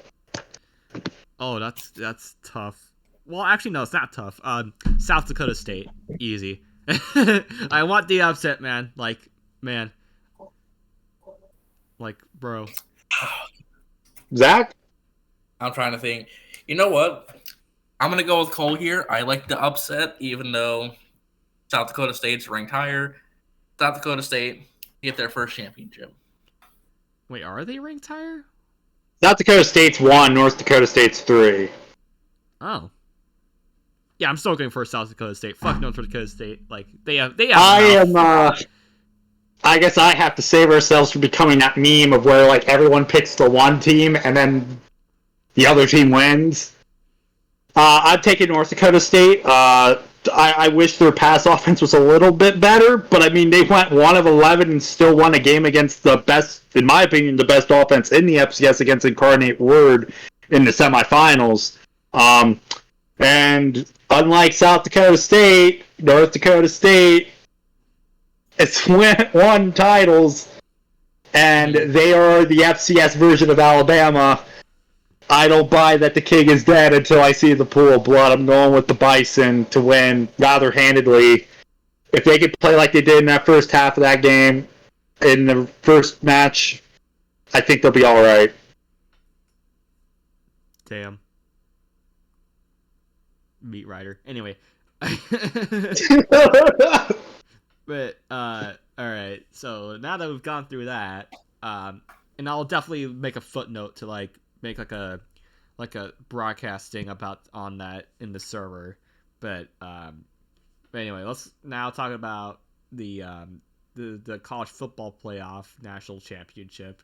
Oh, that's tough. Well, actually, no, it's not tough. South Dakota State, easy. I want the upset, man. Like, bro. Zach? I'm trying to think. You know what? I'm gonna go with Cole here. I like the upset, even though South Dakota State's ranked higher. South Dakota State get their first championship. Wait, are they ranked higher? South Dakota State's 1, North Dakota State's 3. Oh. Yeah, I'm still going for South Dakota State. Fuck North Dakota State. Like they have. I guess I have to save ourselves from becoming that meme of where like everyone picks the one team and then the other team wins. I'm taking North Dakota State. I wish their pass offense was a little bit better, but I mean they went 1 of 11 and still won a game against the best, in my opinion, the best offense in the FCS against Incarnate Word in the semifinals. And unlike South Dakota State, North Dakota State has won titles, and they are the FCS version of Alabama. I don't buy that the king is dead until I see the pool of blood. I'm going with the Bison to win rather handedly. If they could play like they did in that first half of that game, in the first match, I think they'll be all right. Damn. Meat Rider. Anyway. But, alright. So, now that we've gone through that, and I'll definitely make a footnote to, like, make like a broadcasting about on that in the server. But anyway, let's now talk about the college football playoff national championship.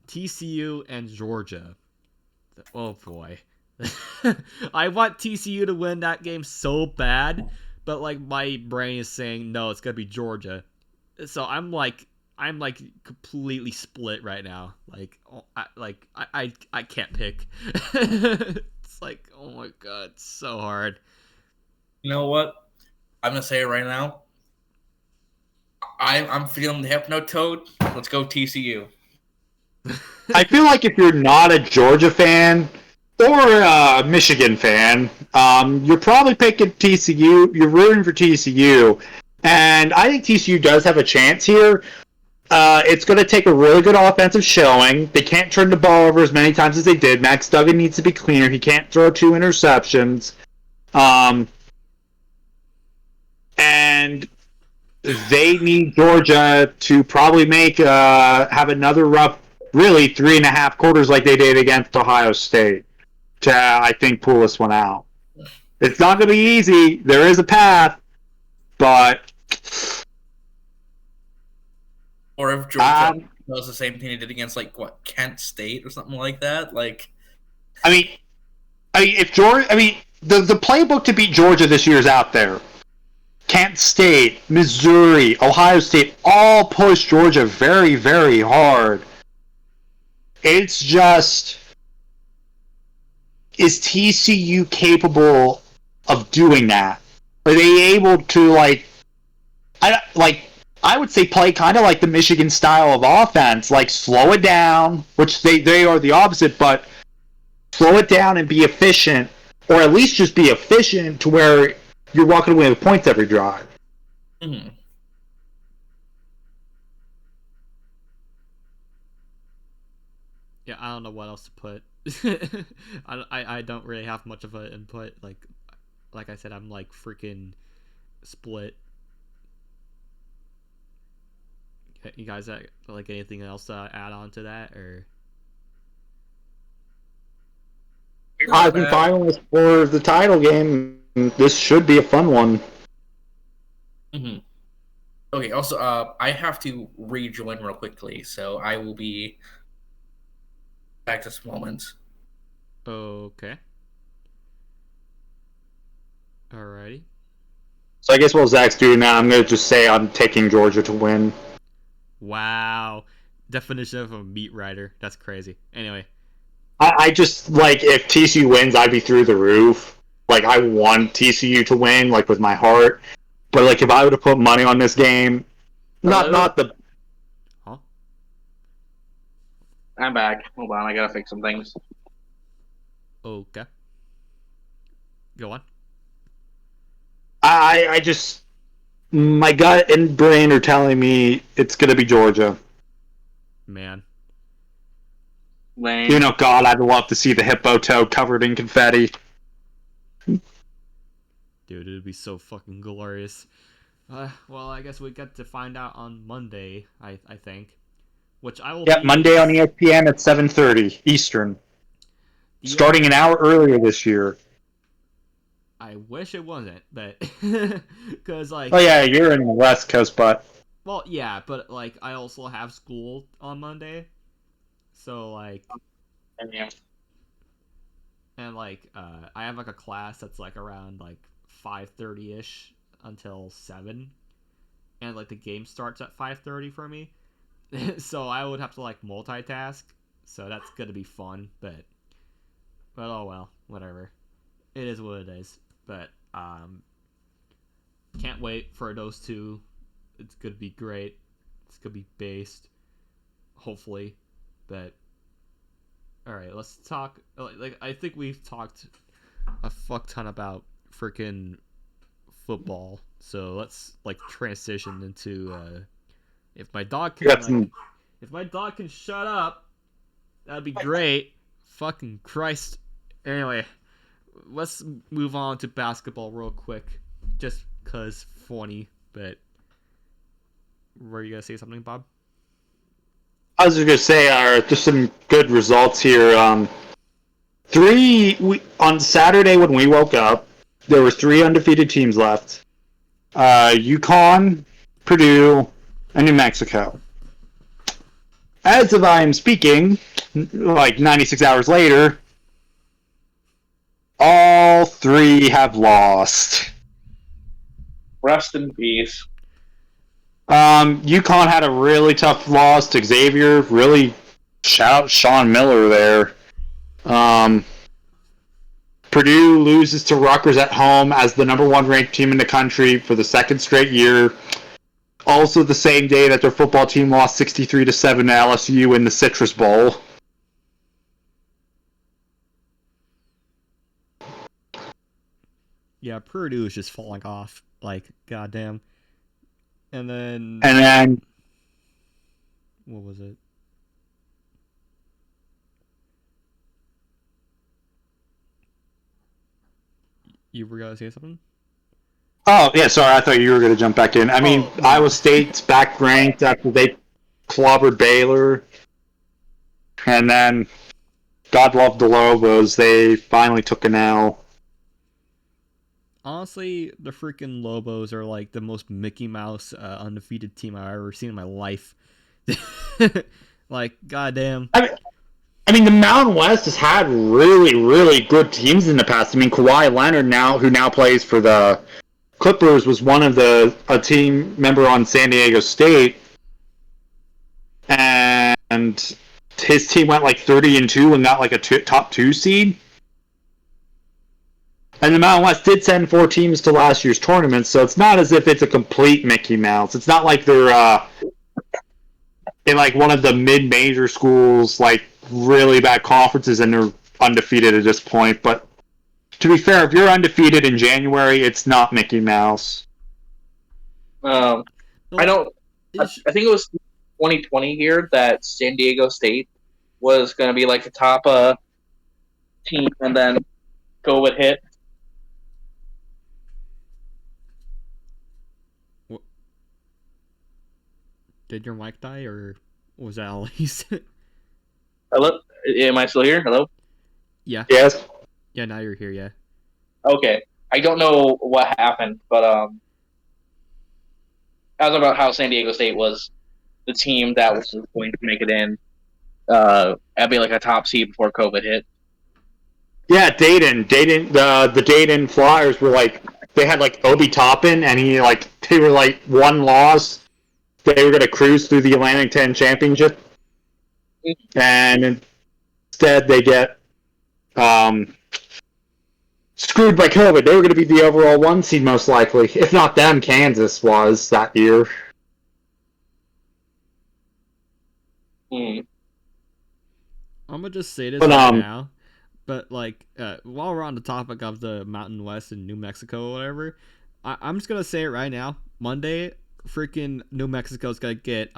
TCU and Georgia. Oh boy. I want TCU to win that game so bad, but like my brain is saying no, it's gonna be Georgia. So I'm completely split right now. I can't pick. It's like, oh my god, it's so hard. You know what? I'm gonna say it right now. I'm feeling the hypnotoad. Let's go TCU. I feel like if you're not a Georgia fan or a Michigan fan, you're probably picking TCU. You're rooting for TCU. And I think TCU does have a chance here. It's going to take a really good offensive showing. They can't turn the ball over as many times as they did. Max Duggan needs to be cleaner. He can't throw 2 interceptions. And they need Georgia to probably have another rough, really 3.5 quarters like they did against Ohio State to, I think, pull this one out. It's not going to be easy. There is a path, but... Or if Georgia does the same thing they did against, Kent State or something like that. If Georgia... the playbook to beat Georgia this year is out there. Kent State, Missouri, Ohio State all push Georgia very, very hard. It's just... Is TCU capable of doing that? Are they able to, I would say play kind of like the Michigan style of offense, like slow it down, which they are the opposite, but slow it down and be efficient, or at least just be efficient to where you're walking away with points every drive. Mm-hmm. Yeah, I don't know what else to put. I don't really have much of an input. Like I said, I'm freaking split. You guys have anything else to add on to that, or? I've been finalists for the title game. This should be a fun one. Mm-hmm. Okay. Also, I have to rejoin real quickly, so I will be back this moment. Okay. Alrighty. So I guess while Zach's doing that, I'm going to just say I'm taking Georgia to win. Wow. Definition of a meat rider. That's crazy. Anyway. I just, if TCU wins, I'd be through the roof. like I want TCU to win, like with my heart. But like if I would have put money on this game, not the. Huh? I'm back. Hold on, I gotta fix some things. Okay. Go on. I just my gut and brain are telling me it's gonna be Georgia. Man. Lane. You know, God, I'd love to see the hippo toe covered in confetti. Dude, it'd be so fucking glorious. Well, I guess we get to find out on Monday, I think. Which I will Yep, be... Monday on ESPN at 7:30 Eastern. Yeah. Starting an hour earlier this year. I wish it wasn't, but... Because, like... Oh yeah, you're in the West Coast, but... Well, yeah, but, like, I also have school on Monday. So, like... And, like, I have, like, a class that's, like, around, like, 5:30-ish until 7. And, like, the game starts at 5:30 for me. So I would have to, like, multitask. So that's gonna be fun, but oh well, whatever. It is what it is. But, can't wait for those two. It's gonna be great. It's gonna be based. Hopefully. But, alright, let's talk. Like, I think we've talked a fuck ton about freaking football. So let's, like, transition into, if my dog can, if my dog can shut up, that'd be great. Fucking Christ. Anyway, let's move on to basketball real quick. Just cause funny, but were you gonna say something, Bob? I was just gonna say, just some good results here. On Saturday when we woke up, there were 3 undefeated teams left. UConn, Purdue, and New Mexico. As of I am speaking, like 96 hours later, all 3 have lost. Rest in peace. UConn had a really tough loss to Xavier. Really, shout out Sean Miller there. Purdue loses to Rutgers at home as the number 1 ranked team in the country for the 2nd straight year. Also the same day that their football team lost 63-7 to LSU in the Citrus Bowl. Yeah, Purdue is just falling off. Like, goddamn. And then... What was it? You were gonna say something? Oh, yeah, sorry, I thought you were going to jump back in. I mean, no. Iowa State's back ranked after they clobbered Baylor. And then, God love the Lobos, they finally took an L. Honestly, the freaking Lobos are like the most Mickey Mouse undefeated team I've ever seen in my life. Like, goddamn. I mean, the Mountain West has had really, really good teams in the past. I mean, Kawhi Leonard, who now plays for the Clippers, was one of a team member on San Diego State. And his team went like 30-2 and got like a top 2 seed. And the Mountain West did send 4 teams to last year's tournament, so it's not as if it's a complete Mickey Mouse. It's not like they're in like one of the mid-major schools, like really bad conferences, and they're undefeated at this point. But to be fair, if you're undefeated in January, it's not Mickey Mouse. I think it was 2020 here that San Diego State was going to be like the top team, and then COVID hit. Did your mic die, or was that all he said? Hello? Am I still here? Hello? Yeah. Yes. Yeah, now you're here, yeah. Okay. I don't know what happened, but that was about how San Diego State was the team that was going to make it in. I'd be like a top seed before COVID hit. Yeah, Dayton, the Dayton Flyers were like, they had like Obi Toppin, and they were like 1 loss. They were going to cruise through the Atlantic 10 Championship, and instead they get screwed by COVID. They were going to be the overall 1 seed most likely. If not them, Kansas was that year. I'm gonna just say this But, right now, but like while we're on the topic of the Mountain West and New Mexico or whatever, I'm just gonna say it right now. Monday, freaking New Mexico's gonna get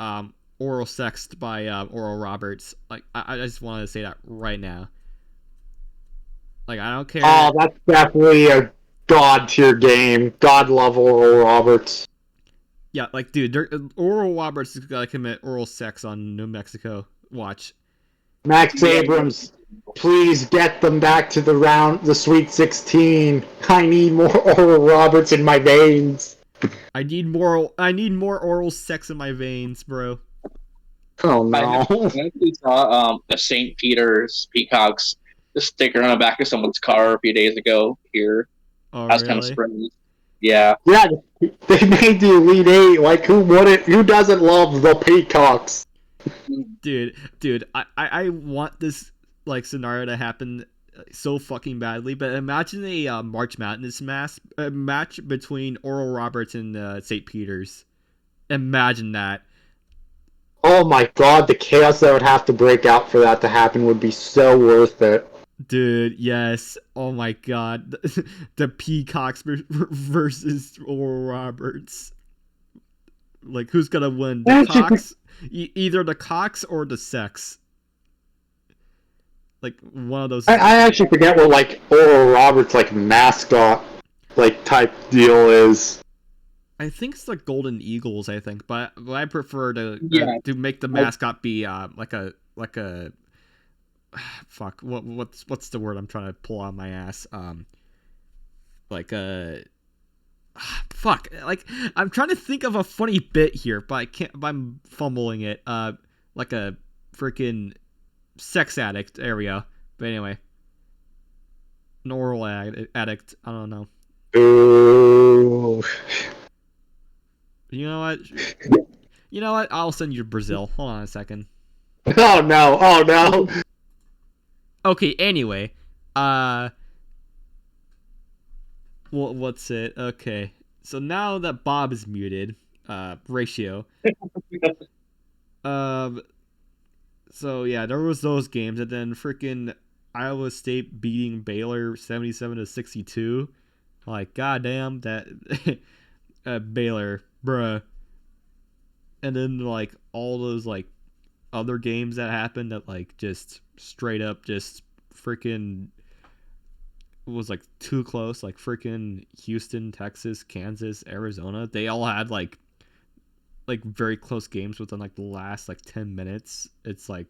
oral sexed by Oral Roberts. Like I just wanted to say that right now. Like I don't care. Oh, that's definitely a god tier game. God level Oral Roberts. Yeah, like dude, Oral Roberts is gonna commit oral sex on New Mexico. Watch. Max Abrams, please get them back to the Sweet 16. I need more Oral Roberts in my veins. I need more oral sex in my veins, bro. Oh no! I actually saw a St. Peter's Peacocks sticker on the back of someone's car a few days ago here. Oh, I was really? kind of surprised. Yeah. Yeah, they made the Elite Eight. Like, who wouldn't? Who doesn't love the Peacocks? Dude, I want this like scenario to happen so fucking badly. But imagine a March Madness match between Oral Roberts and St. Peter's. Imagine that. Oh my god, the chaos that would have to break out for that to happen would be so worth it. Dude, yes. Oh my god. The Peacocks versus Oral Roberts. Like, who's gonna win? The Cox? Either the Cox or the Sex. Like, one of those. I actually forget what, like, Oral Roberts, like, mascot, like, type deal is. I think it's the Golden Eagles, I think. But I prefer to make the mascot be, like a fuck, what's the word I'm trying to pull on my ass? Like a fuck, like I'm trying to think of a funny bit here, but I can't. But I'm fumbling it. Like a freaking sex addict. There we go. But anyway, an oral addict. I don't know. Ooh. You know what? You know what? I'll send you to Brazil. Hold on a second. Oh no! Oh no! Okay, anyway. What's it? Okay. So now that Bob is muted, ratio. So yeah, there was those games, and then freaking Iowa State beating Baylor 77-62. Like, goddamn that Baylor, bruh. And then like all those like other games that happened that like just straight up just freaking was like too close, like freaking Houston, Texas, Kansas, Arizona. They all had like very close games within like the last like 10 minutes. It's like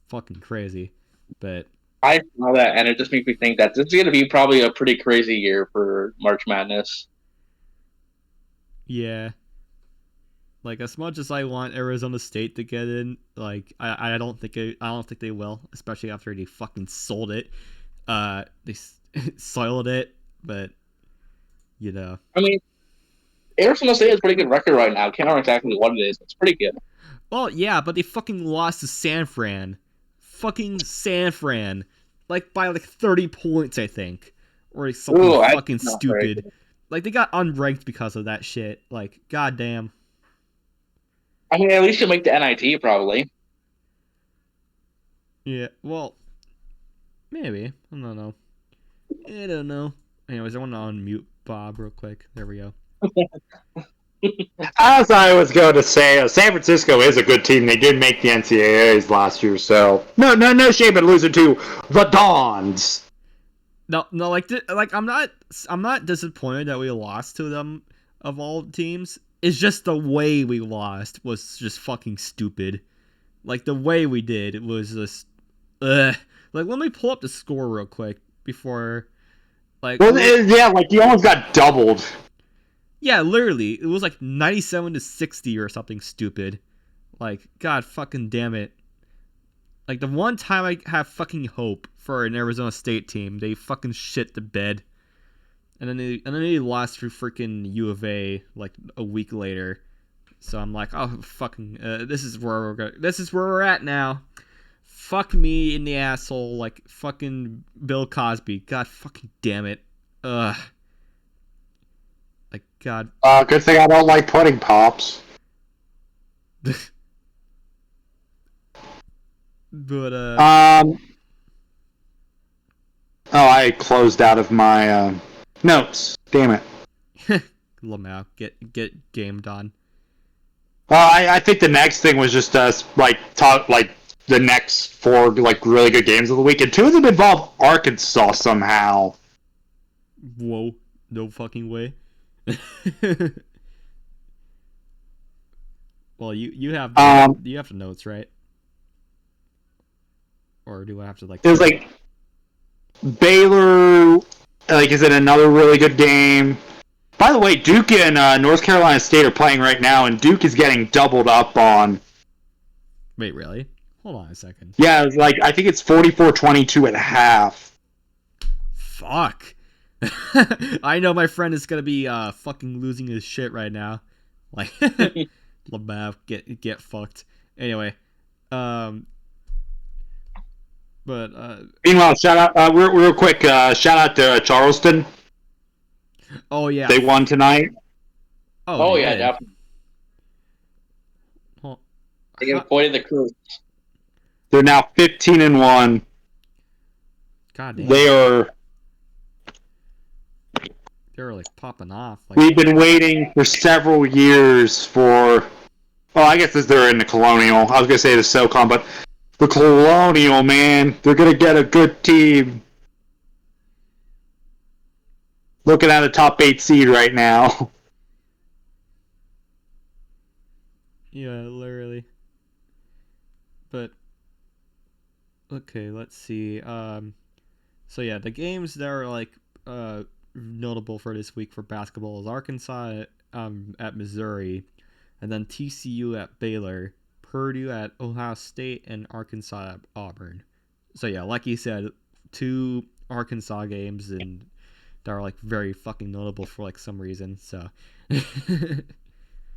fucking crazy. But I saw that, and it just makes me think that this is going to be probably a pretty crazy year for March Madness. yeah. Like, as much as I want Arizona State to get in, like I don't think they will, especially after they fucking sold it. They soiled it, but you know. I mean, Arizona State has a pretty good record right now. Can't remember exactly what it is. It's pretty good. Well, yeah, but they fucking lost to San Fran. Fucking San Fran. Like, by like 30 points, I think. Or like something fucking stupid. Like, they got unranked because of that shit. Like, goddamn. I mean, at least you'll make the NIT, probably. Yeah, well, maybe. I don't know. I don't know. Anyways, I want to unmute Bob real quick. There we go. As I was going to say, San Francisco is a good team. They did make the NCAAs last year, so no shame in losing to the Dawgs. No, like I'm not disappointed that we lost to them of all teams. It's just the way we lost was just fucking stupid. Like, the way we did, it was just like, let me pull up the score real quick before, like. Well, yeah, like you almost got doubled. Yeah, literally, it was like 97-60 or something stupid. Like, god fucking damn it. Like, the one time I have fucking hope for an Arizona State team, they fucking shit the bed. And then they lost through freaking U of A like a week later. So I'm like, oh fucking, this is where we're at now. Fuck me in the asshole, like fucking Bill Cosby. God fucking damn it. Ugh. Like, God. Good thing I don't like pudding pops. But, Oh, I closed out of my notes. Damn it. Lamau, get gamed on. I think the next thing was just us talk the next 4 really good games of the week, and 2 of them involve Arkansas somehow. Whoa, no fucking way. Well, you have the notes, right? Or do I have to It was Baylor is in another really good game. By the way, Duke and North Carolina State are playing right now, and Duke is getting doubled up on. Wait, really? Hold on a second. Yeah, I think it's 44-22 at half. Fuck. I know my friend is gonna be fucking losing his shit right now. Like, Lamau, get fucked. Anyway, but meanwhile, shout out real quick. Shout out to Charleston. Oh yeah, they won tonight. Oh yeah, definitely. Well, they avoided the crew. They're now 15-1. God damn. They're like popping off. We've been waiting for several years for. Well, I guess they're in the Colonial. I was gonna say the SoCon, but the Colonial, man, they're gonna get a good team. Looking at a top 8 seed right now. Yeah, literally. But okay, let's see. So yeah, the games that are notable for this week for basketball is Arkansas at Missouri, and then TCU at Baylor, Purdue at Ohio State, and Arkansas at Auburn. So yeah, like you said, 2 Arkansas games and that are very fucking notable for some reason. So I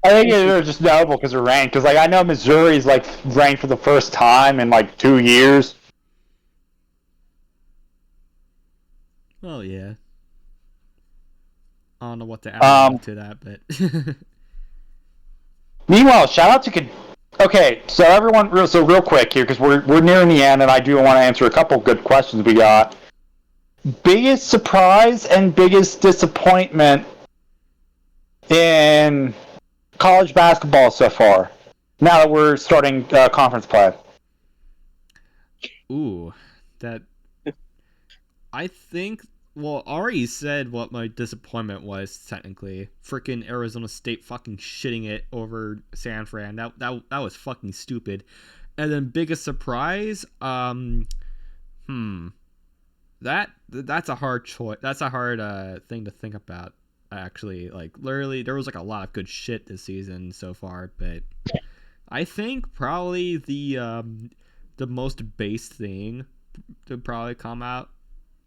think they're just notable because they're ranked. Because I know Missouri's ranked for the first time in 2 years. Well, yeah. I don't know what to add to that, but meanwhile, shout out to. Okay, so everyone, real quick here because we're nearing the end, and I do want to answer a couple good questions we got. Biggest surprise and biggest disappointment in college basketball so far. Now that we're starting conference play. Ooh, that. I think. Well, Ari said what my disappointment was. Technically, freaking Arizona State fucking shitting it over San Fran. That was fucking stupid. And then biggest surprise. That's a hard choice. That's a hard thing to think about. Actually, literally, there was a lot of good shit this season so far, but I think probably the most base thing to probably come out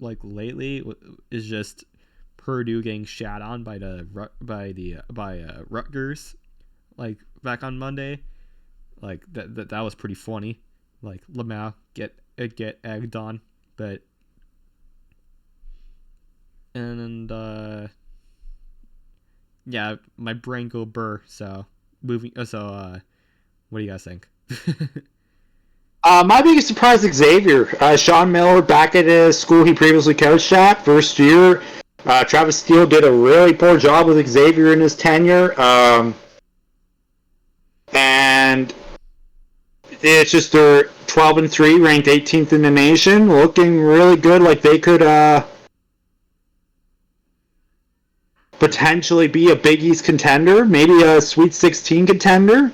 lately is just Purdue getting shat on by Rutgers back on Monday. That was pretty funny. Lamau get egged on, but yeah, my brain go burr. So moving. What do you guys think? My biggest surprise, Xavier. Sean Miller back at his school he previously coached at, first year. Travis Steele did a really poor job with Xavier in his tenure. And it's just they're 12-3, ranked 18th in the nation, looking really good. They could potentially be a Big East contender, maybe a Sweet 16 contender.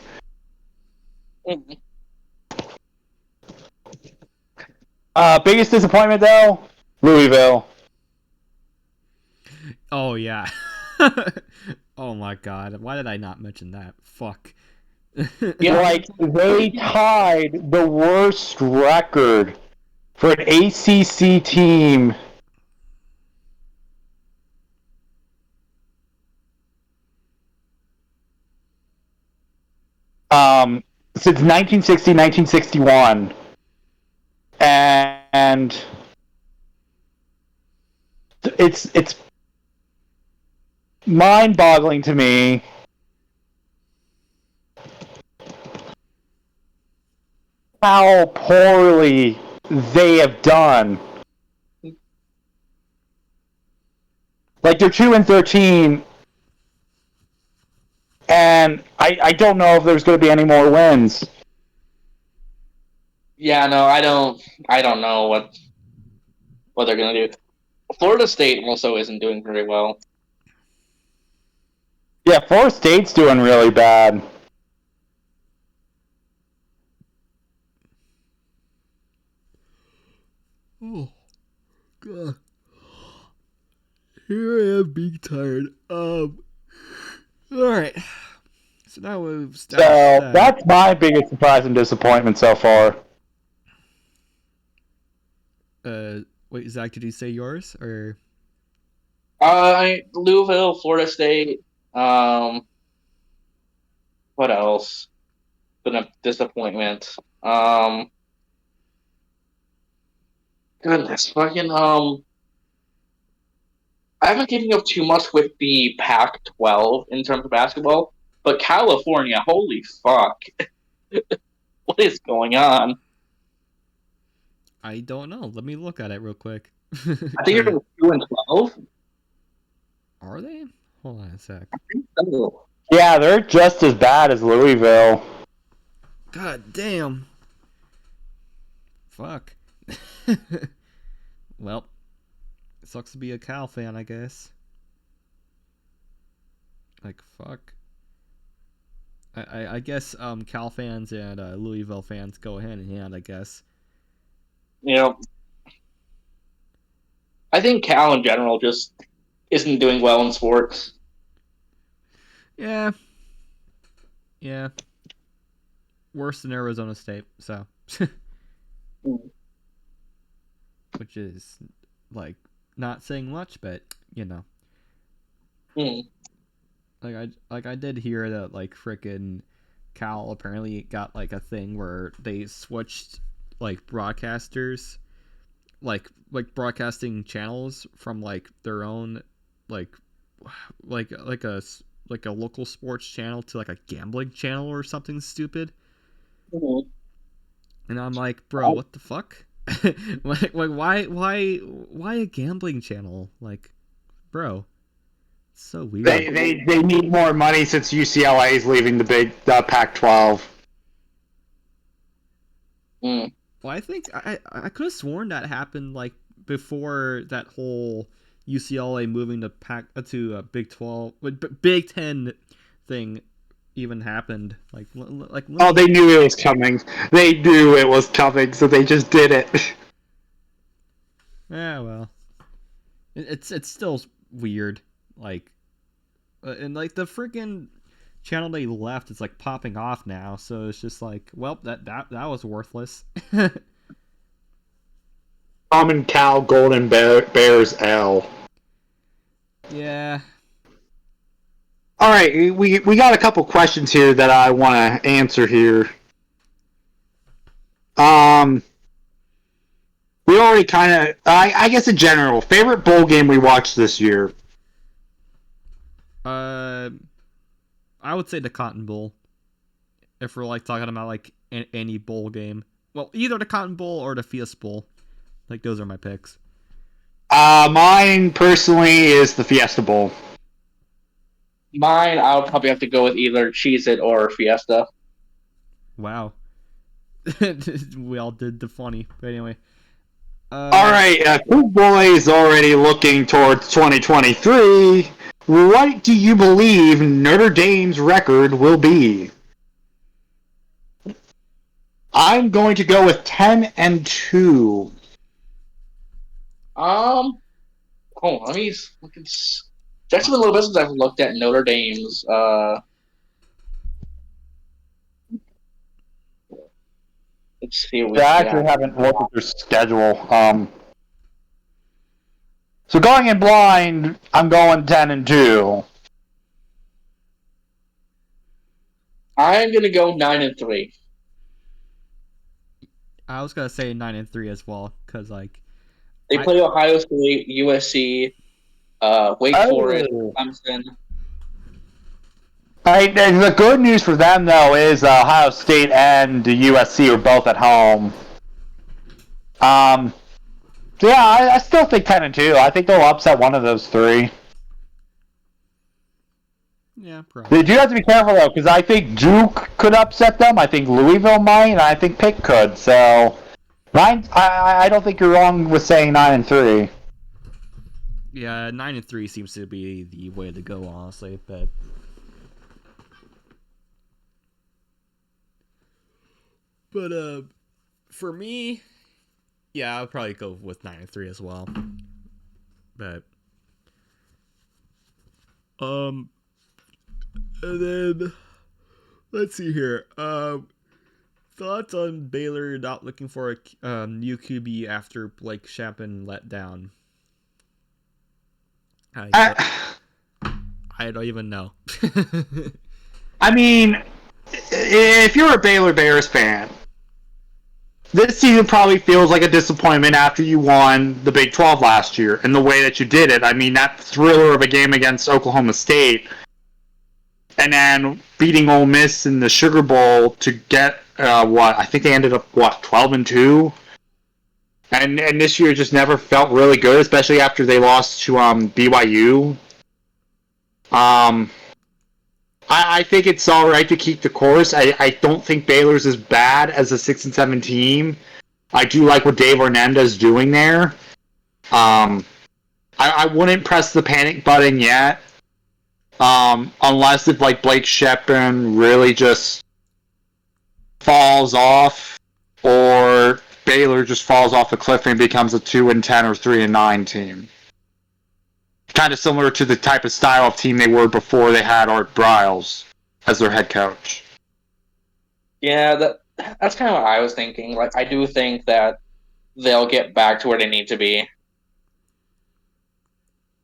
Mm-hmm. Biggest disappointment, though, Louisville. Oh, yeah. Oh, my God. Why did I not mention that? Fuck. Yeah, they tied the worst record for an ACC team since 1960, 1961. And it's mind-boggling to me how poorly they have done. Like, they're 2-13, and I don't know if there's going to be any more wins. Yeah, no, I don't know what they're gonna do. Florida State also isn't doing very well. Yeah, Florida State's doing really bad. Oh, God. Here I am being tired. Alright. So now we've So established that. that's my biggest surprise and disappointment so far. Wait, Zach, did you say yours? Or Louisville, Florida State. What else? Been a disappointment. Goodness, fucking I haven't keeping up too much with the Pac-12 in terms of basketball, but California, holy fuck, what is going on? I don't know. Let me look at it real quick. I think you're 2-12. Are they? Hold on a sec. Oh. Yeah, they're just as bad as Louisville. God damn. Fuck. Well, it sucks to be a Cal fan, I guess. Like, fuck. I guess Cal fans and Louisville fans go hand in hand, I guess. You know, I think Cal in general just isn't doing well in sports. Yeah. Yeah. Worse than Arizona State, so. Which is, like, not saying much, but, you know. Like I did hear that, like, frickin' Cal apparently got, like, a thing where they switched, like, broadcasters, like broadcasting channels from, like, their own, like a local sports channel to, like, a gambling channel or something stupid. Mm-hmm. And I'm like, bro, what the fuck? like why a gambling channel? Like, bro, it's so weird. They need more money since UCLA is leaving the Pac-12. Mm. Well, I think I could have sworn that happened, like, before that whole UCLA moving to Big 12, Big 10 thing even happened. Like Oh, they knew it was coming. They knew it was coming, so they just did it. Yeah, well, it's still weird. Like, and like the freaking channel they left is, like, popping off now, so it's just like, well, that was worthless. Common Cal Golden Bears L. Yeah. All right, we got a couple questions here that I want to answer here. We already kind of, I guess in general, favorite bowl game we watched this year. I would say the Cotton Bowl. If we're, like, talking about, like, any bowl game, well, either the Cotton Bowl or the Fiesta Bowl. Like, those are my picks. Mine personally is the Fiesta Bowl. Mine, I would probably have to go with either Cheez-It or Fiesta. Wow. We all did the funny, but anyway. All right, Cool Boy is already looking towards 2023. What do you believe Notre Dame's record will be? I'm going to go with 10-2. Hold on, let me look at this. That's been a little bit since I've looked at Notre Dame's. Let's see. Yeah, I actually haven't looked at their schedule. So going in blind, I'm going 10-2. I'm gonna go 9-3. I was gonna say 9-3 as well, cause, like, They play Ohio State, USC, Wake Forest, Clemson. And the good news for them, though, is Ohio State and the USC are both at home. So yeah, I still think 10-2. I think they'll upset one of those three. Yeah, probably. They do have to be careful, though, because I think Duke could upset them. I think Louisville might, and I think Pitt could. So, I don't think you're wrong with saying 9-3. Yeah, 9-3 seems to be the way to go, honestly. But for me, yeah, I'll probably go with 9-3 as well. But and then let's see here. Thoughts on Baylor not looking for a new QB after Blake Shapen let down? I don't even know. I mean, if you're a Baylor Bears fan, this season probably feels like a disappointment after you won the Big 12 last year and the way that you did it. I mean, that thriller of a game against Oklahoma State and then beating Ole Miss in the Sugar Bowl to get, I think they ended up, 12-2? And this year just never felt really good, especially after they lost to BYU. I think it's all right to keep the course. I don't think Baylor's as bad as a 6-7 team. I do like what Dave Arnenda's doing there. I wouldn't press the panic button yet, unless if like Blake Shapen really just falls off, or Baylor just falls off a cliff and becomes a 2-10 or 3-9 team. Kind of similar to the type of style of team they were before they had Art Briles as their head coach. Yeah, that's kind of what I was thinking. Like, I do think that they'll get back to where they need to be.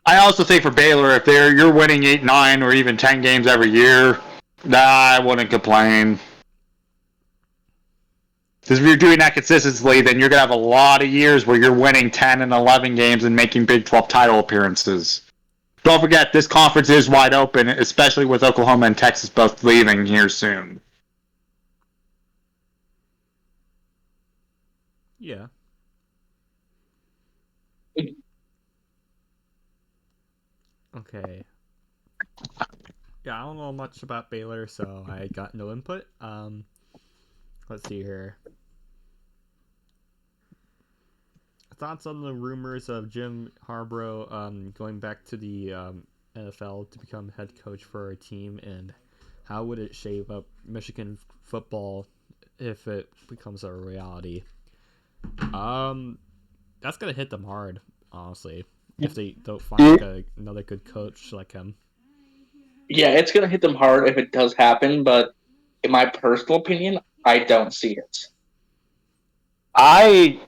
I also think for Baylor, if you're winning 8, 9, or even 10 games every year, I wouldn't complain. Because if you're doing that consistently, then you're going to have a lot of years where you're winning 10 and 11 games and making Big 12 title appearances. Don't forget, this conference is wide open, especially with Oklahoma and Texas both leaving here soon. Yeah. Okay. Yeah, I don't know much about Baylor, so I got no input. Let's see here. Thoughts on the rumors of Jim Harbaugh going back to the NFL to become head coach for a team, and how would it shape up Michigan football if it becomes a reality? That's gonna hit them hard, honestly, if they don't find another good coach like him. Yeah, it's going to hit them hard if it does happen, but in my personal opinion, I don't see it. I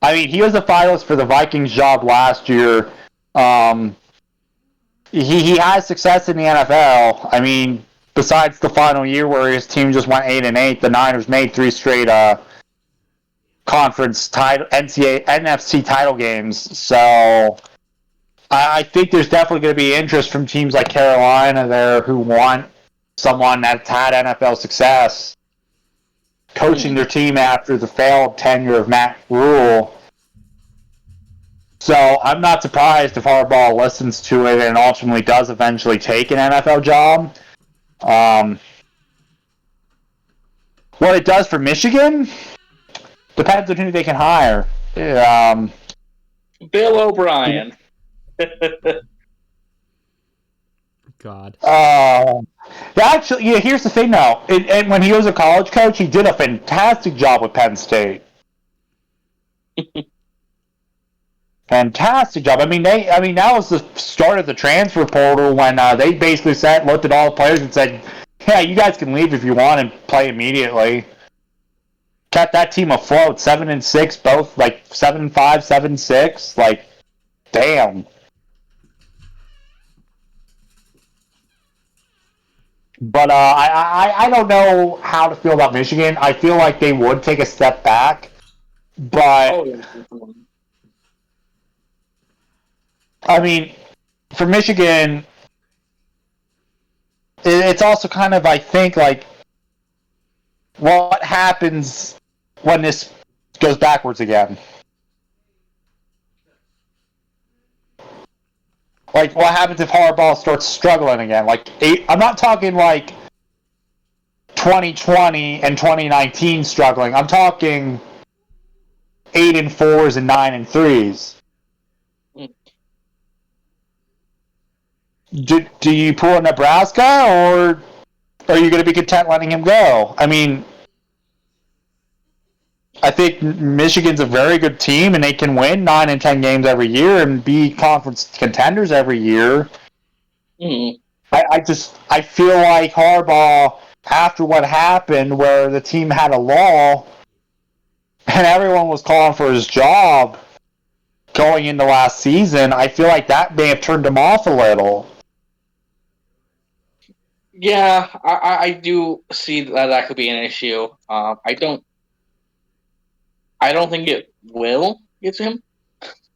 mean, he was a finalist for the Vikings job last year. He has success in the NFL. I mean, besides the final year where his team just went 8-8, the Niners made 3 straight conference title, NFC title games. So I think there's definitely going to be interest from teams like Carolina there who want someone that's had NFL success coaching their team after the failed tenure of Matt Rule. So I'm not surprised if Harbaugh listens to it and ultimately does eventually take an NFL job. What it does for Michigan depends on who they can hire. Bill O'Brien. God. Actually, yeah, here's the thing, though. And when he was a college coach, he did a fantastic job with Penn State. Fantastic job. I mean, that was the start of the transfer portal when they basically looked at all the players and said, "Yeah, you guys can leave if you want and play immediately." Kept that team afloat, 7-6, both like 7-5, 7-6. Like, damn. But I don't know how to feel about Michigan. I feel like they would take a step back, but I mean, for Michigan, it's also kind of, I think, like, what happens when this goes backwards again? Like, what happens if Harbaugh starts struggling again? Like, I'm not talking like 2020 and 2019 struggling. I'm talking 8-4s and 9-3s. Do you pull a Nebraska, or are you going to be content letting him go? I mean, I think Michigan's a very good team, and they can win 9 and 10 games every year and be conference contenders every year. Mm. I feel like Harbaugh, after what happened, where the team had a lull, and everyone was calling for his job going into last season, I feel like that may have turned him off a little. Yeah, I do see that could be an issue. I don't think it will get to him.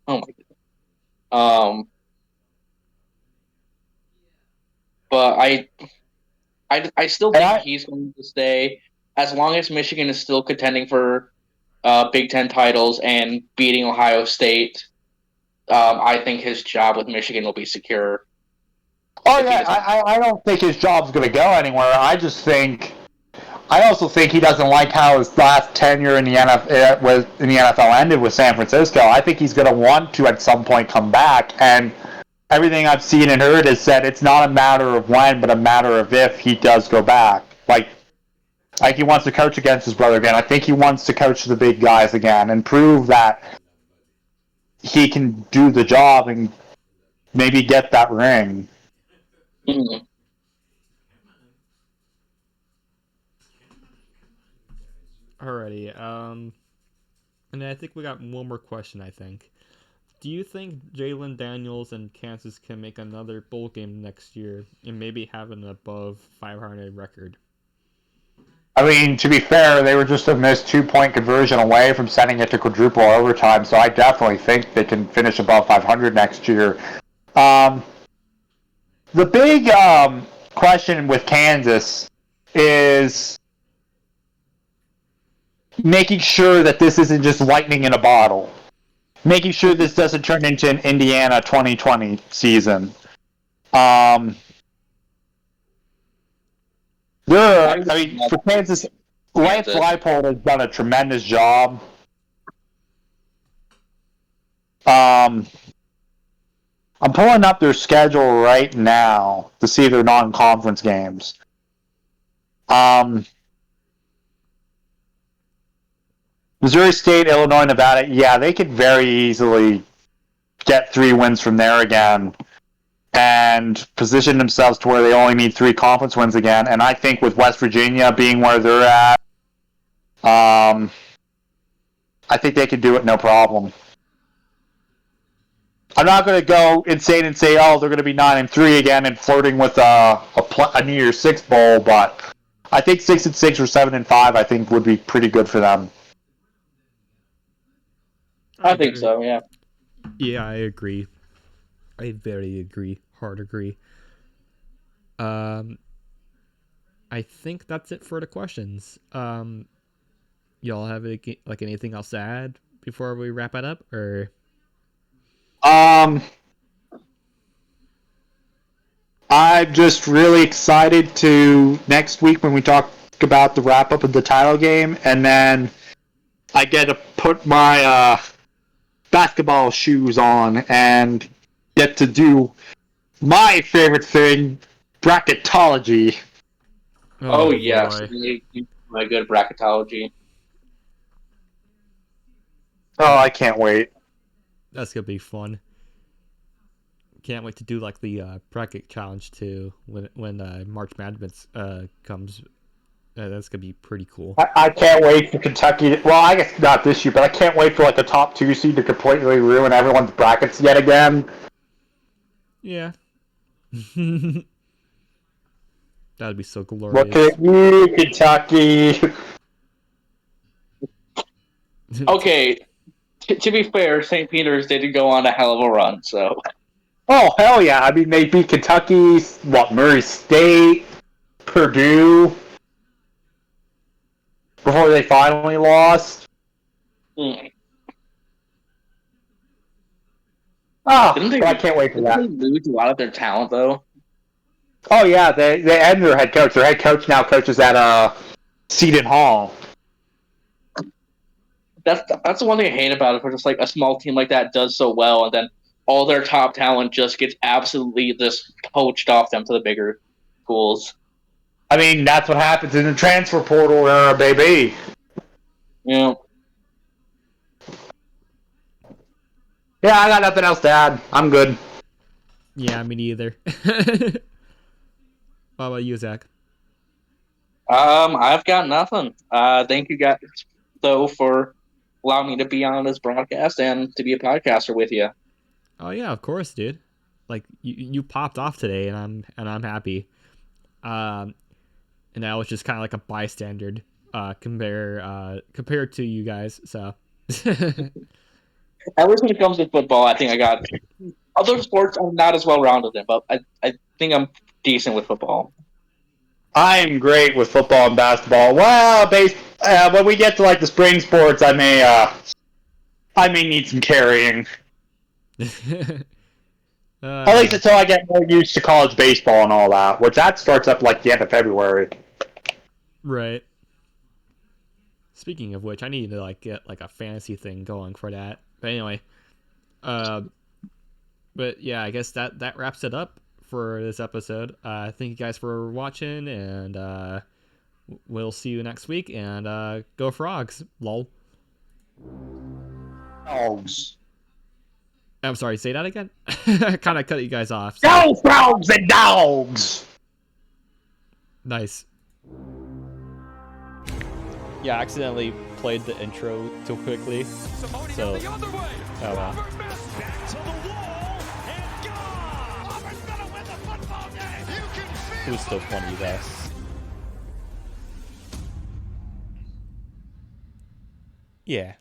Oh my god. But I still think he's going to stay as long as Michigan is still contending for Big Ten titles and beating Ohio State. I think his job with Michigan will be secure. Oh yeah, I don't think his job's going to go anywhere. I also think he doesn't like how his last tenure in the NFL ended with San Francisco. I think he's going to want to at some point come back, and everything I've seen and heard is that it's not a matter of when, but a matter of if he does go back. Like he wants to coach against his brother again. I think he wants to coach the big guys again and prove that he can do the job and maybe get that ring. Mm-hmm. Alrighty. And I think we got one more question, I think. Do you think Jalen Daniels and Kansas can make another bowl game next year and maybe have an above 500 record? I mean, to be fair, they were just a missed 2-point conversion away from sending it to quadruple overtime, so I definitely think they can finish above 500 next year. The big question with Kansas is making sure that this isn't just lightning in a bottle. Making sure this doesn't turn into an Indiana 2020 season. For Kansas, Lance Leipold has done a tremendous job. I'm pulling up their schedule right now to see their non-conference games. Missouri State, Illinois, Nevada, yeah, they could very easily get 3 wins from there again and position themselves to where they only need 3 conference wins again. And I think with West Virginia being where they're at, I think they could do it no problem. I'm not going to go insane and say, oh, they're going to be 9-3 again and flirting with a New Year's Six bowl, but I think 6-6 or 7-5, I think would be pretty good for them. I think so, yeah. Yeah, I agree. I very agree. Hard agree. I think that's it for the questions. Y'all have like anything else to add before we wrap it up, or? I'm just really excited to next week when we talk about the wrap up of the title game, and then I get to put my basketball shoes on and get to do my favorite thing, bracketology. Oh yes, my good bracketology. Oh, I can't wait. That's gonna be fun. Can't wait to do like the bracket challenge too when March Madness comes. That's gonna be pretty cool. I can't wait for Kentucky. Well, I guess not this year, but I can't wait for like the top 2 seed to completely ruin everyone's brackets yet again. Yeah. That'd be so glorious. Look at you, Kentucky. Okay, to be fair, St. Peter's did go on a hell of a run, so. Oh, hell yeah. I mean, they beat Kentucky, Murray State, Purdue, before they finally lost. Hmm. Oh, Didn't they, I can't wait for didn't that. they lose a lot of their talent, though? Oh, yeah, they end their head coach. Their head coach now coaches at Seton Hall. That's the one thing I hate about it, where just like a small team like that does so well, and then all their top talent just gets absolutely just poached off them to the bigger schools. I mean, that's what happens in the transfer portal era, baby. You know, Yeah, I got nothing else to add. I'm good. Yeah, me neither. What about you, Zach? I've got nothing. Thank you guys though for allowing me to be on this broadcast and to be a podcaster with you. Oh yeah, of course, dude. Like you popped off today, and I'm happy. And I was just kind of like a bystander, compared to you guys. So. At least when it comes to football, I think I got other sports. I'm not as well rounded in, but I think I'm decent with football. I am great with football and basketball. Well, when we get to like the spring sports, I may need some carrying. At least until I get more used to college baseball and all that, which that starts up like the end of February. Right. Speaking of which, I need to like get like a fantasy thing going for that. But anyway, but yeah, I guess that wraps it up for this episode. Thank you guys for watching, and we'll see you next week. And go Frawgs, lol. Dogs. I'm sorry, say that again. I kind of cut you guys off. So. Go Frogs and Dogs! Nice. Yeah, I accidentally played the intro too quickly. So, the other way. oh well. Back to the wall and gone. Auburn's gonna win the football game. You can feel It was still funny though. Yeah.